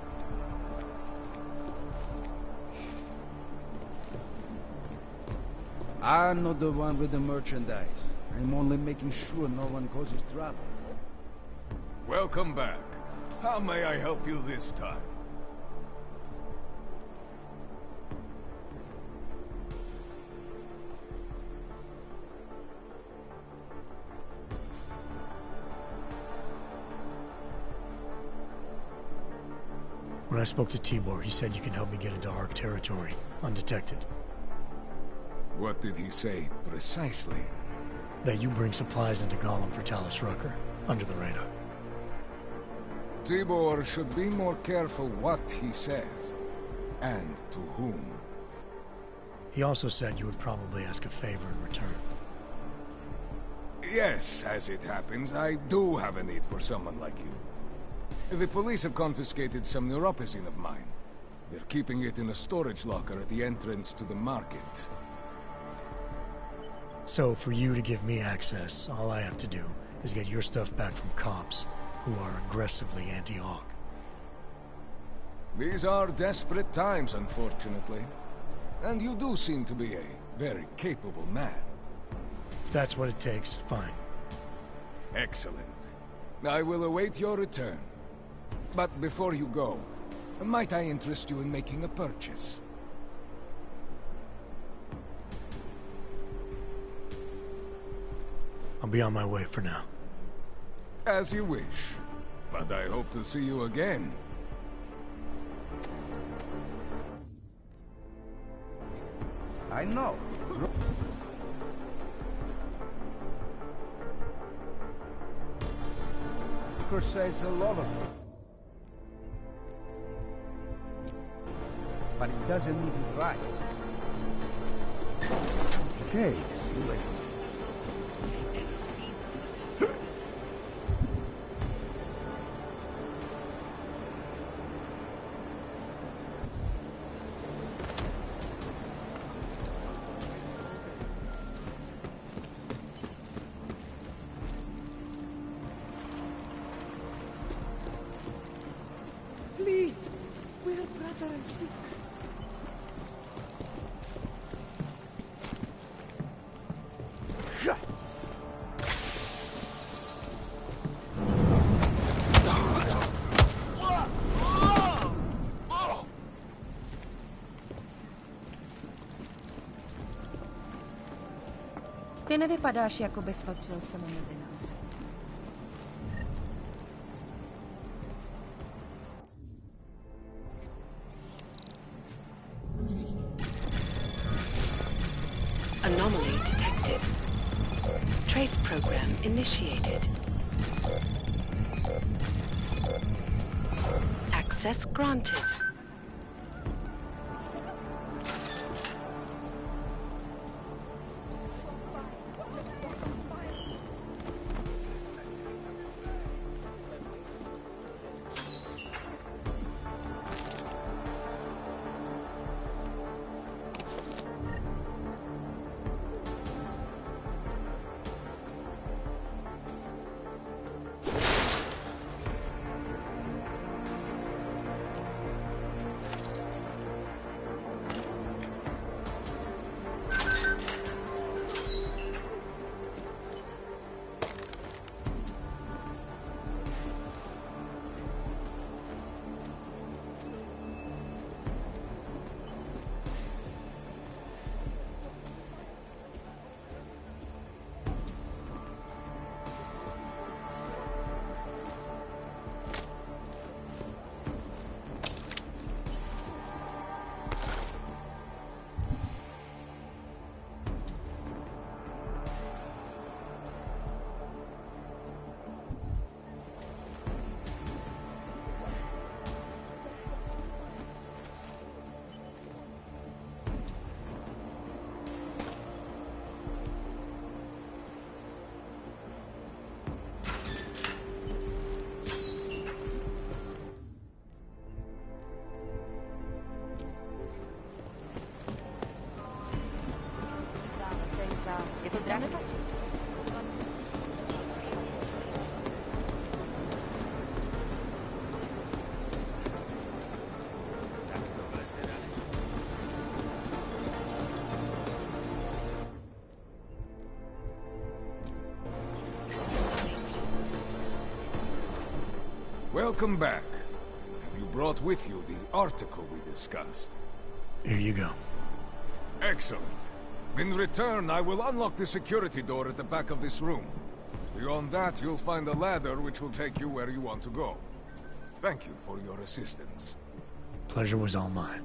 [SPEAKER 18] I'm not the one with the merchandise. I'm only making sure no one causes trouble.
[SPEAKER 5] Welcome back. How may I help you this time?
[SPEAKER 9] When I spoke to Tibor, he said you can help me get into Ark territory, undetected.
[SPEAKER 5] What did he say, precisely?
[SPEAKER 9] That you bring supplies into Gollum for Talos Rucker, under the radar.
[SPEAKER 5] Tibor should be more careful what he says, and to whom.
[SPEAKER 9] He also said you would probably ask a favor in return.
[SPEAKER 5] Yes, as it happens, I do have a need for someone like you. The police have confiscated some neuropozyne of mine. They're keeping it in a storage locker at the entrance to the market.
[SPEAKER 9] So, for you to give me access, all I have to do is get your stuff back from cops who are aggressively anti-Hawk.
[SPEAKER 5] These are desperate times, unfortunately. And you do seem to be a very capable man.
[SPEAKER 9] If that's what it takes, fine.
[SPEAKER 5] Excellent. I will await your return. But before you go, might I interest you in making a purchase?
[SPEAKER 9] I'll be on my way for now.
[SPEAKER 5] As you wish. But I hope to see you again.
[SPEAKER 18] I know. Rucker says a lot of things. But it doesn't mean he's right. Okay, see you later.
[SPEAKER 10] Please, we're brother and sister. Rozhodně nevypadáš, jako bys patřil sem mezi nás.
[SPEAKER 4] Anomaly detected. Trace program initiated. Access granted.
[SPEAKER 10] Je to zrané?
[SPEAKER 5] Welcome back. Have you brought with you the article we discussed?
[SPEAKER 9] Here you go.
[SPEAKER 5] Excellent. In return, I will unlock the security door at the back of this room. Beyond that, you'll find a ladder which will take you where you want to go. Thank you for your assistance.
[SPEAKER 9] Pleasure was all mine.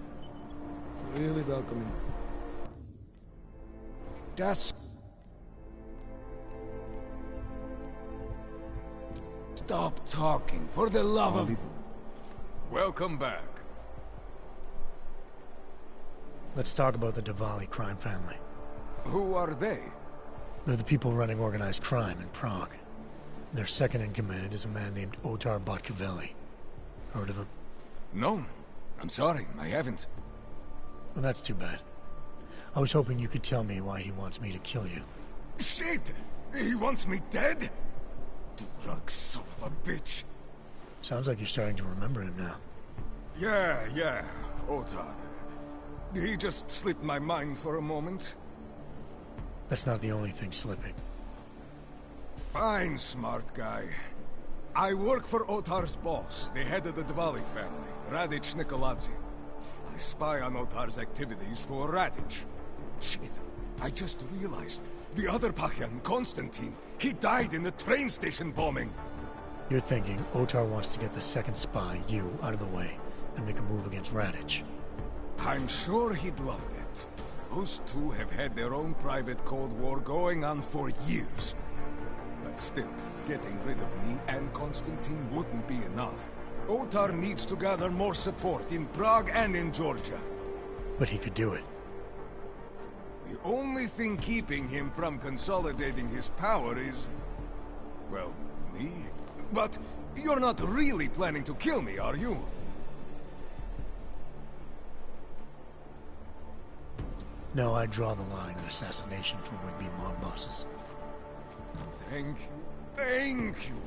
[SPEAKER 19] Really welcoming.
[SPEAKER 5] Just... Stop talking, for the love of... Welcome back.
[SPEAKER 9] Let's talk about the Diwali crime family.
[SPEAKER 5] Who are they?
[SPEAKER 9] They're the people running organized crime in Prague. Their second in command is a man named Otar Botkavelli. Heard of him?
[SPEAKER 5] No. I'm sorry, I haven't.
[SPEAKER 9] Well, that's too bad. I was hoping you could tell me why he wants me to kill you.
[SPEAKER 5] Shit! He wants me dead? Drug son of a bitch.
[SPEAKER 9] Sounds like you're starting to remember him now.
[SPEAKER 5] Yeah, Otar. He just slipped my mind for a moment.
[SPEAKER 9] That's not the only thing slipping.
[SPEAKER 5] Fine, smart guy. I work for Otar's boss, the head of the Diwali family, Radic Nikoladze. I spy on Otar's activities for Radic. Shit, I just realized. The other Pachyan, Konstantin, he died in the train station bombing.
[SPEAKER 9] You're thinking Otar wants to get the second spy, you, out of the way, and make a move against Radic.
[SPEAKER 5] I'm sure he'd love that. Those two have had their own private Cold War going on for years. But still, getting rid of me and Konstantin wouldn't be enough. Otar needs to gather more support in Prague and in Georgia.
[SPEAKER 9] But he could do it.
[SPEAKER 5] The only thing keeping him from consolidating his power is... well, me? But you're not really planning to kill me, are you?
[SPEAKER 9] No, I draw the line in assassination for would-be mob bosses.
[SPEAKER 5] Thank you.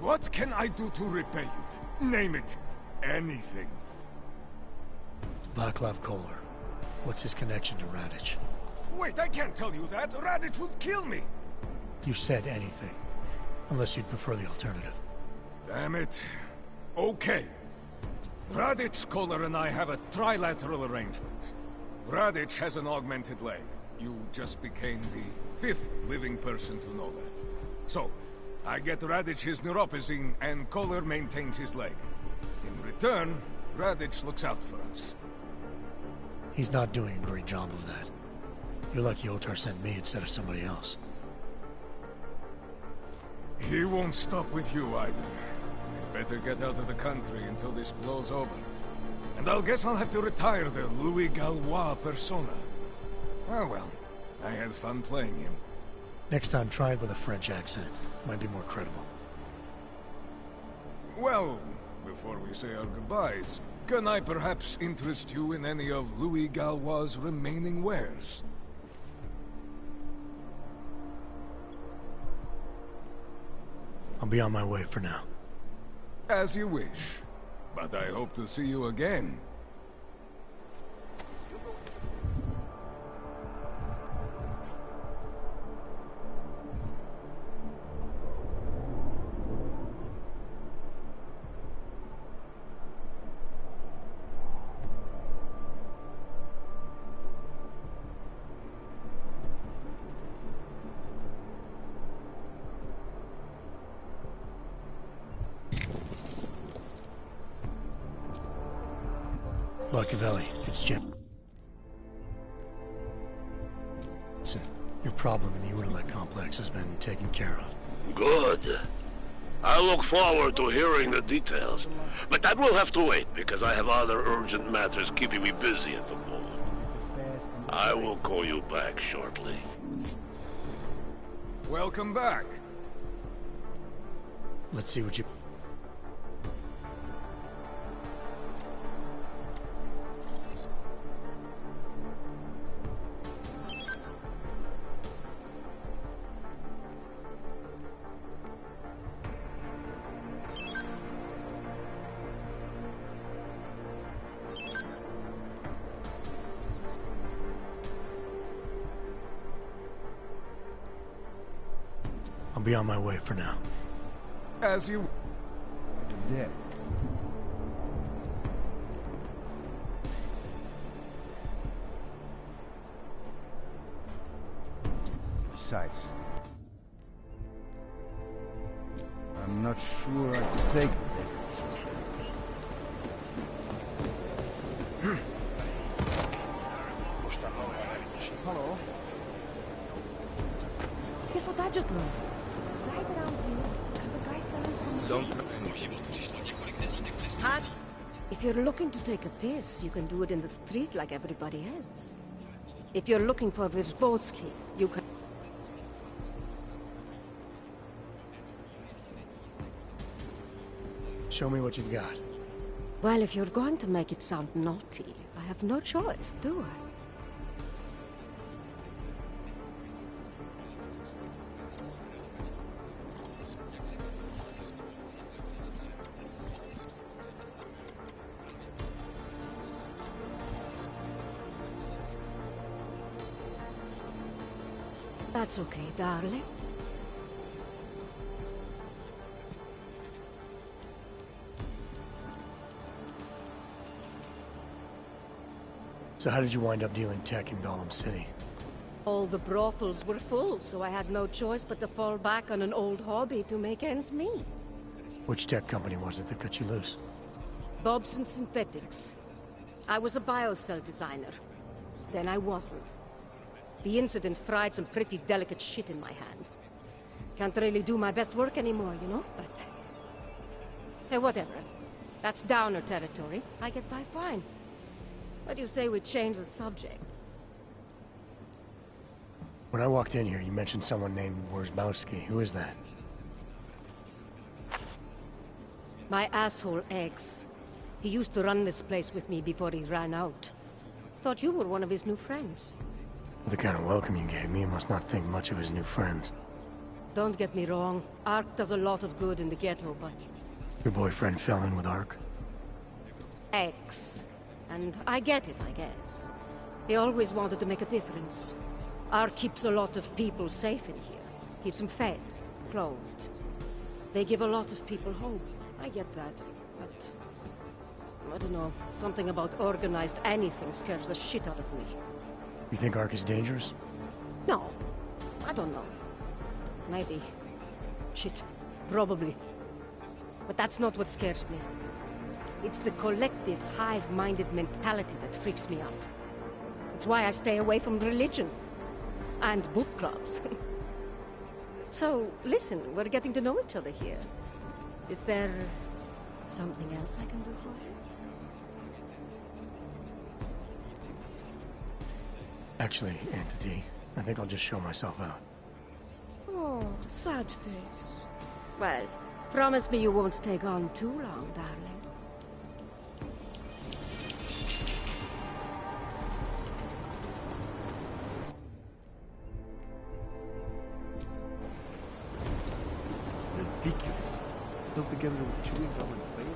[SPEAKER 5] What can I do to repay you? Name it. Anything.
[SPEAKER 9] Vaclav Kolar. What's his connection to Radic?
[SPEAKER 5] Wait, I can't tell you that. Radic would kill me.
[SPEAKER 9] You said anything. Unless you'd prefer the alternative.
[SPEAKER 5] Damn it. Okay. Radic, Kolar, and I have a trilateral arrangement. Radic has an augmented leg. You just became the 5th living person to know that. So, I get Radic his neuropazine, and Kohler maintains his leg. In return, Radic looks out for us.
[SPEAKER 9] He's not doing a great job of that. You're lucky Otar sent me instead of somebody else.
[SPEAKER 5] He won't stop with you either. You better get out of the country until this blows over. And I guess I'll have to retire the Louis Gallois persona. Oh well, I had fun playing him.
[SPEAKER 9] Next time, try it with a French accent. Might be more credible.
[SPEAKER 5] Well, before we say our goodbyes, can I perhaps interest you in any of Louis Gallois' remaining wares?
[SPEAKER 9] I'll be on my way for now.
[SPEAKER 5] As you wish. But I hope to see you again.
[SPEAKER 9] Machiavelli, it's Jim. Listen, your problem in the Uralek complex has been taken care of.
[SPEAKER 13] Good. I look forward to hearing the details. But that will have to wait, because I have other urgent matters keeping me busy at the moment. I will call you back shortly.
[SPEAKER 5] Welcome back.
[SPEAKER 9] Let's see what you... I'll be on my way for now.
[SPEAKER 5] As you...
[SPEAKER 18] Dead. Besides, I'm not sure I can take this.
[SPEAKER 10] Hello? Guess what I just learned? Right around here, there's a guy selling from... Pat, if you're looking to take a piss, you can do it in the street like everybody else. If you're looking for Vyrzbowski, you can...
[SPEAKER 9] Show me what you've got.
[SPEAKER 10] Well, if you're going to make it sound naughty, I have no choice, do I? That's okay, darling.
[SPEAKER 9] So how did you wind up dealing tech in Gollum City?
[SPEAKER 10] All the brothels were full, so I had no choice but to fall back on an old hobby to make ends meet.
[SPEAKER 9] Which tech company was it that cut you loose?
[SPEAKER 10] Bobson Synthetics. I was a biocell designer. Then I wasn't. The incident fried some pretty delicate shit in my hand. Can't really do my best work anymore, you know, but... Hey, whatever. That's downer territory. I get by fine. What do you say we change the subject?
[SPEAKER 9] When I walked in here, you mentioned someone named Wyrzbowski. Who is that?
[SPEAKER 10] My asshole ex. He used to run this place with me before he ran out. Thought you were one of his new friends.
[SPEAKER 9] The kind of welcome you gave me, you must not think much of his new friends.
[SPEAKER 10] Don't get me wrong. Ark does a lot of good in the ghetto, but...
[SPEAKER 9] Your boyfriend fell in with Ark?
[SPEAKER 10] Ex. And I get it, I guess. He always wanted to make a difference. Ark keeps a lot of people safe in here. Keeps them fed, clothed. They give a lot of people hope. I get that, but... I don't know. Something about organized anything scares the shit out of me.
[SPEAKER 9] You think Ark is dangerous?
[SPEAKER 10] No. I don't know. Maybe. Shit. Probably. But that's not what scares me. It's the collective, hive-minded mentality that freaks me out. It's why I stay away from religion. And book clubs. So, listen, we're getting to know each other here. Is there something else I can do for you?
[SPEAKER 9] Actually, Entity, I think I'll just show myself out.
[SPEAKER 10] Oh, sad face. Well, promise me you won't stay gone too long, darling.
[SPEAKER 1] Ridiculous. Still together with chewing gum and flavor.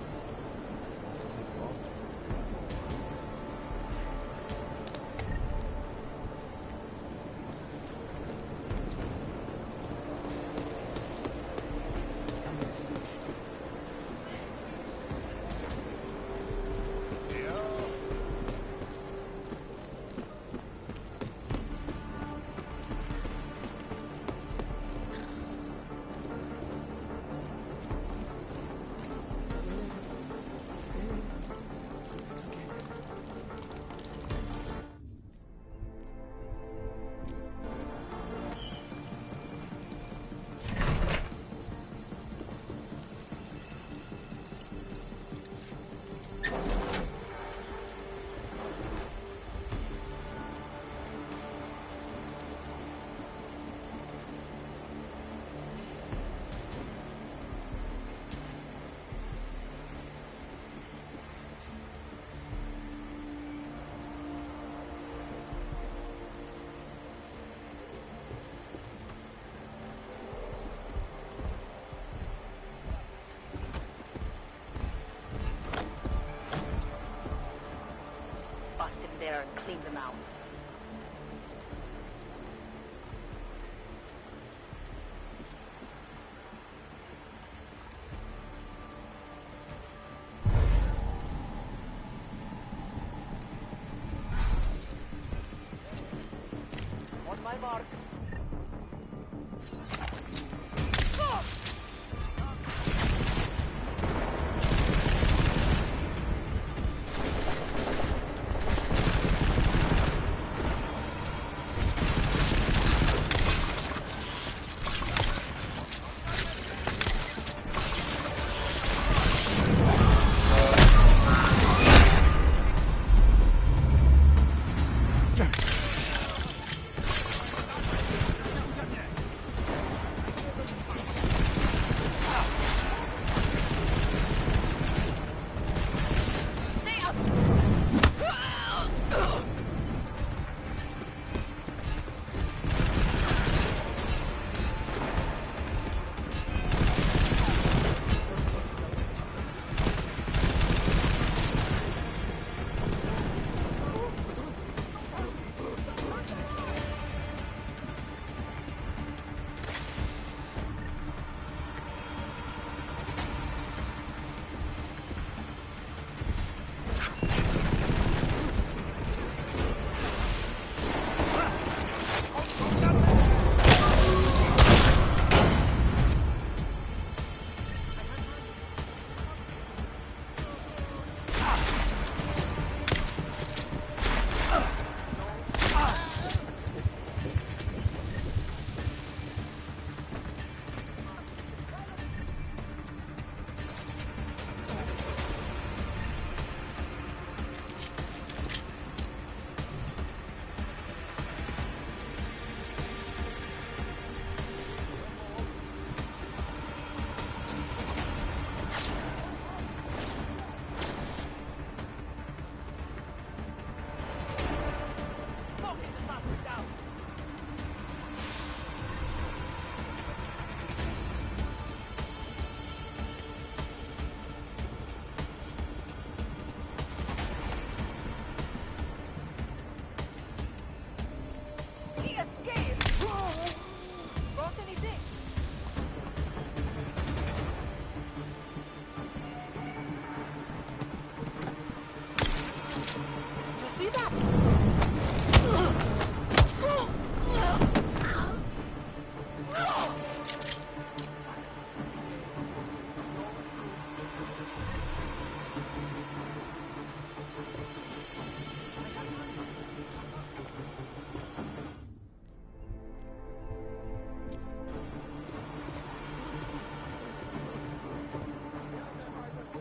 [SPEAKER 17] There and clean them out. On my mark.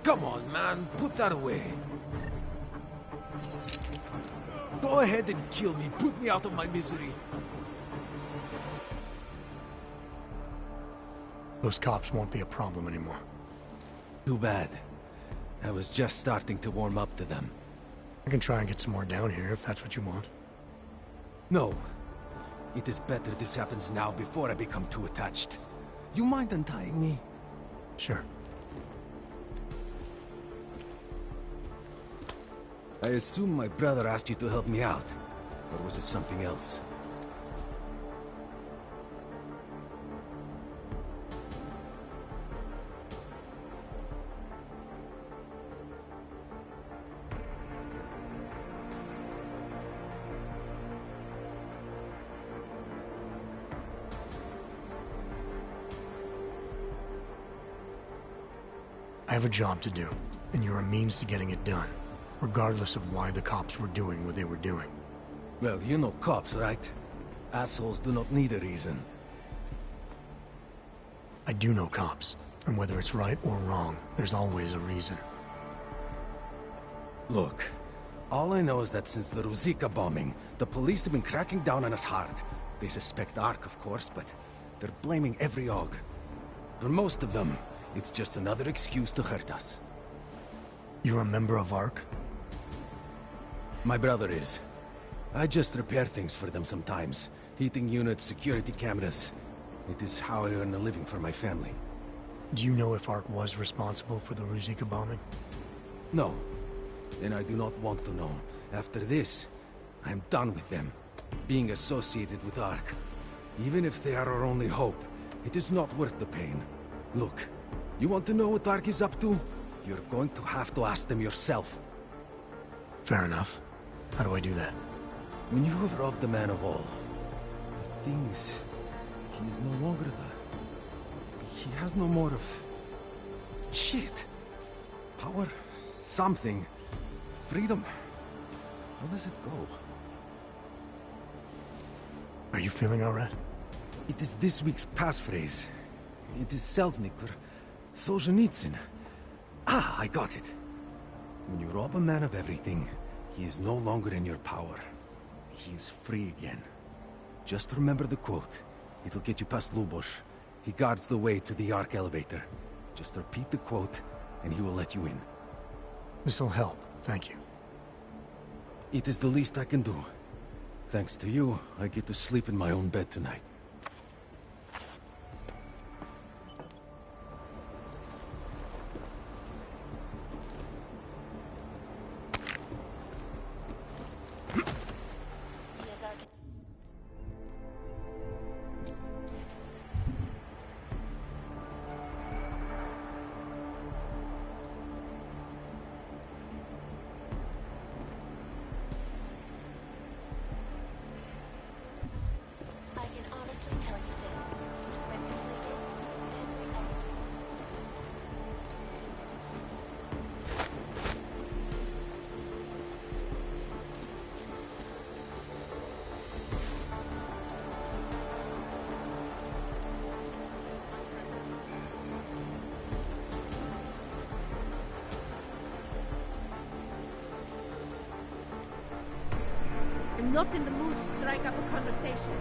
[SPEAKER 20] Come on, man. Put that away. Go ahead and kill me. Put me out of my misery.
[SPEAKER 9] Those cops won't be a problem anymore.
[SPEAKER 20] Too bad. I was just starting to warm up to them.
[SPEAKER 9] I can try and get some more down here if that's what you want.
[SPEAKER 20] No. It is better this happens now before I become too attached. You mind untying me?
[SPEAKER 9] Sure.
[SPEAKER 20] I assume my brother asked you to help me out. Or was it something else?
[SPEAKER 9] I have a job to do, and you're a means to getting it done, regardless of why the cops were doing what they were doing.
[SPEAKER 20] Well, you know cops, right? Assholes do not need a reason.
[SPEAKER 9] I do know cops, and whether it's right or wrong, there's always a reason.
[SPEAKER 20] Look, all I know is that since the Ruzicka bombing, the police have been cracking down on us hard. They suspect Ark, of course, but they're blaming every AUG. For most of them, it's just another excuse to hurt us.
[SPEAKER 9] You're a member of ARK?
[SPEAKER 20] My brother is. I just repair things for them sometimes. Heating units, security cameras. It is how I earn a living for my family.
[SPEAKER 9] Do you know if ARK was responsible for the Ruzicka bombing?
[SPEAKER 20] No. And I do not want to know. After this, I'm done with them. Being associated with ARK. Even if they are our only hope, it is not worth the pain. Look, you want to know what ARK is up to? You're going to have to ask them yourself.
[SPEAKER 9] Fair enough. How do I do that?
[SPEAKER 20] When you have robbed the man of all, the thing is, he is no longer the... He has no more of... Shit. Power. Something. Freedom. How does it go?
[SPEAKER 9] Are you feeling alright?
[SPEAKER 20] It is this week's passphrase. It is Selznick or Solzhenitsyn. Ah, I got it. When you rob a man of everything, he is no longer in your power. He is free again. Just remember the quote. It'll get you past Lubosh. He guards the way to the Ark elevator. Just repeat the quote, and he will let you in.
[SPEAKER 9] This'll help, thank you.
[SPEAKER 20] It is the least I can do. Thanks to you, I get to sleep in my own bed tonight.
[SPEAKER 10] I'm not in the mood to strike up a conversation.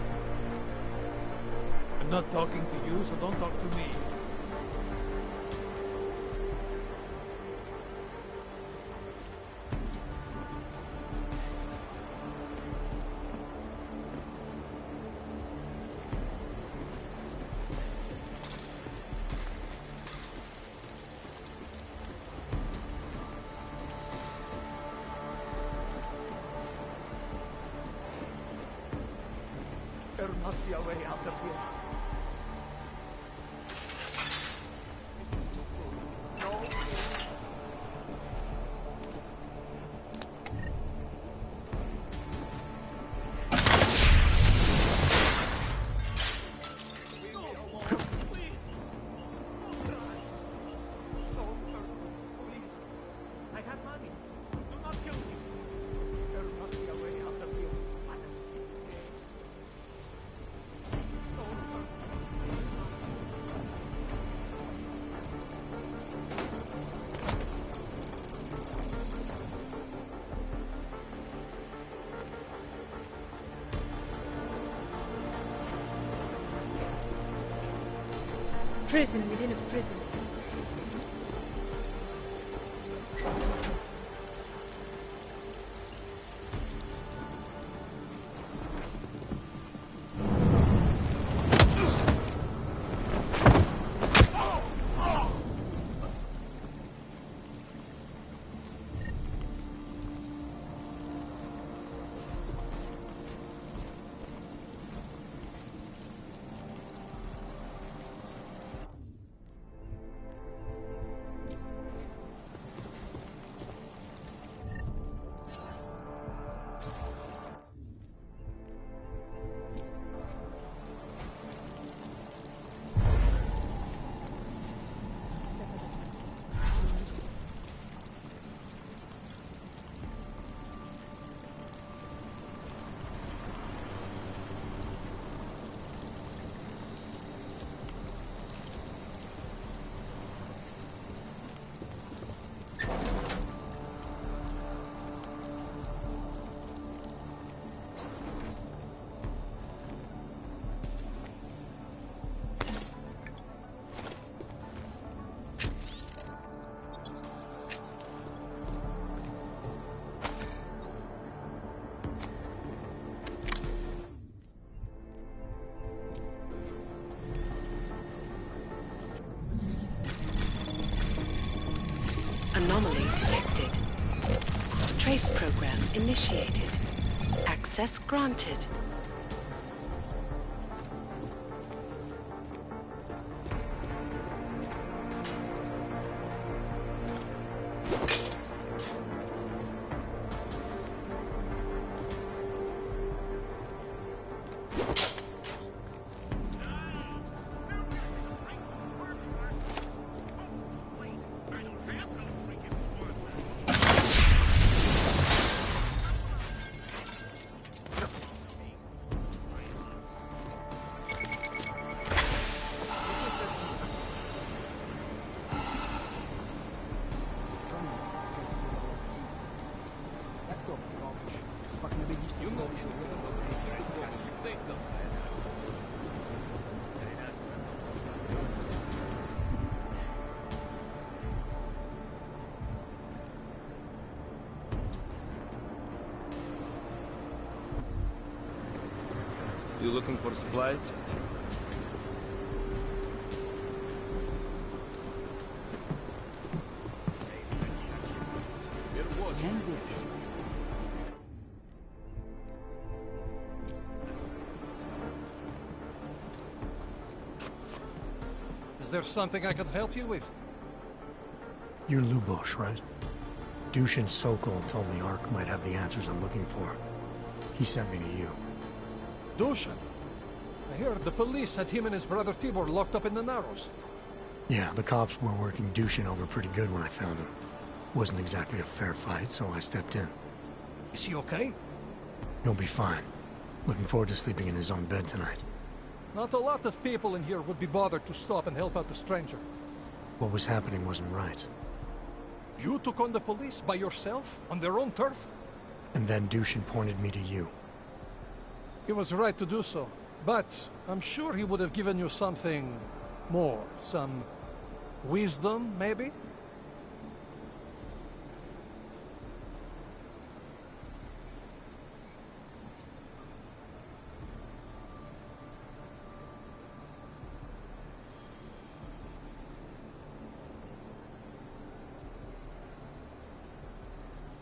[SPEAKER 3] I'm not talking to you, so don't talk to me. There must be a way out of here.
[SPEAKER 10] prison within a prison.
[SPEAKER 4] Anomaly detected. Trace program initiated. Access granted.
[SPEAKER 3] You looking for supplies?
[SPEAKER 8] Is there something I can help you with?
[SPEAKER 9] You're Lubosh, right? Dushin Sokol told me Ark might have the answers I'm looking for. He sent me to you.
[SPEAKER 8] Dushin? I heard the police had him and his brother Tibor locked up in the Narrows.
[SPEAKER 9] Yeah, the cops were working Dushin over pretty good when I found him. Wasn't exactly a fair fight, so I stepped in.
[SPEAKER 8] Is he okay?
[SPEAKER 9] He'll be fine. Looking forward to sleeping in his own bed tonight.
[SPEAKER 8] Not a lot of people in here would be bothered to stop and help out the stranger.
[SPEAKER 9] What was happening wasn't right.
[SPEAKER 8] You took on the police by yourself, on their own turf?
[SPEAKER 9] And then Dushin pointed me to you.
[SPEAKER 8] He was right to do so, but I'm sure he would have given you something more. Some wisdom, maybe?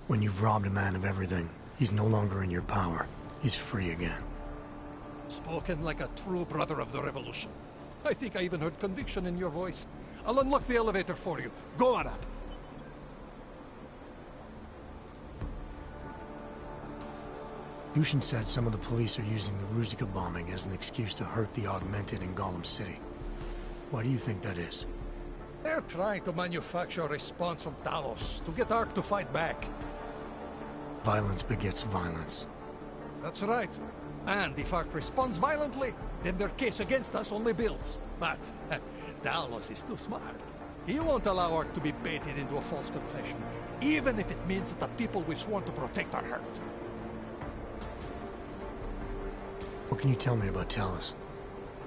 [SPEAKER 9] When you've robbed a man of everything, he's no longer in your power. He's free again.
[SPEAKER 8] Spoken like a true brother of the revolution. I think I even heard conviction in your voice. I'll unlock the elevator for you. Go on up.
[SPEAKER 9] Dushin said some of the police are using the Ruzicka bombing as an excuse to hurt the Augmented in Gollum City. Why do you think that is?
[SPEAKER 8] They're trying to manufacture a response from Talos to get Ark to fight back.
[SPEAKER 9] Violence begets violence.
[SPEAKER 8] That's right. And if Ark responds violently, then their case against us only builds. But Talos is too smart. He won't allow Ark to be baited into a false confession, even if it means that the people we sworn to protect are hurt.
[SPEAKER 9] What can you tell me about Talos?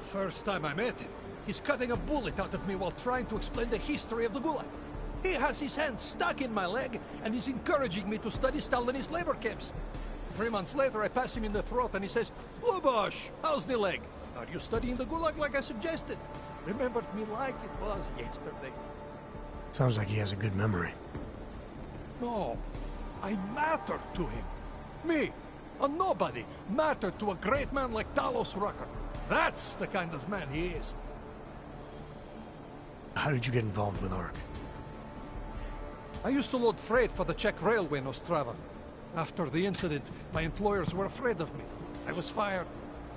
[SPEAKER 8] First time I met him,
[SPEAKER 3] He's cutting a bullet out of me while trying to explain the history of the Gulag. He has his hand stuck in my leg, and he's encouraging me to study Stalinist labor camps. 3 months later, I pass him in the throat, and he says, "Lubosh, how's the leg? Are you studying the Gulag like I suggested?" Remembered me like it was yesterday.
[SPEAKER 9] Sounds like he has a good memory.
[SPEAKER 3] No, I mattered to him. Me, a nobody, mattered to a great man like Talos Rucker. That's the kind of man he is.
[SPEAKER 9] How did you get involved with ARC?
[SPEAKER 3] I used to load freight for the Czech railway in Ostrava. After the incident, my employers were afraid of me. I was fired.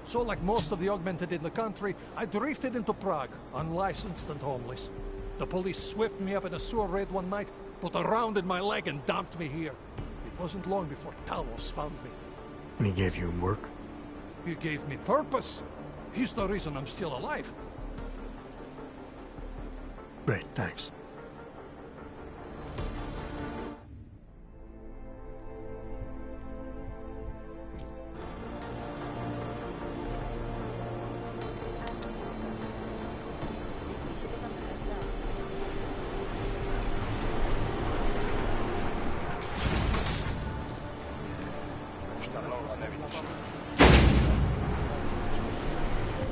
[SPEAKER 3] So, like most of the augmented in the country, I drifted into Prague, unlicensed and homeless. The police swept me up in a sewer raid one night, put a round in my leg and dumped me here. It wasn't long before Talos found me.
[SPEAKER 9] And he gave you work?
[SPEAKER 3] He gave me purpose. He's the reason I'm still alive.
[SPEAKER 9] Great, thanks.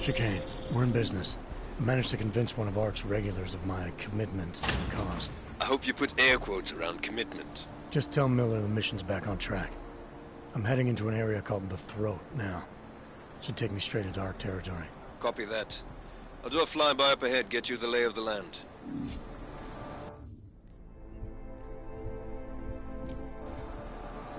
[SPEAKER 9] Chicane, we're in business. I managed to convince one of ARC's regulars of my commitment to the cause.
[SPEAKER 11] I hope you put air quotes around commitment.
[SPEAKER 9] Just tell Miller the mission's back on track. I'm heading into an area called the Throat now. Should take me straight into ARC territory.
[SPEAKER 11] Copy that. I'll do a flyby up ahead, get you the lay of the land.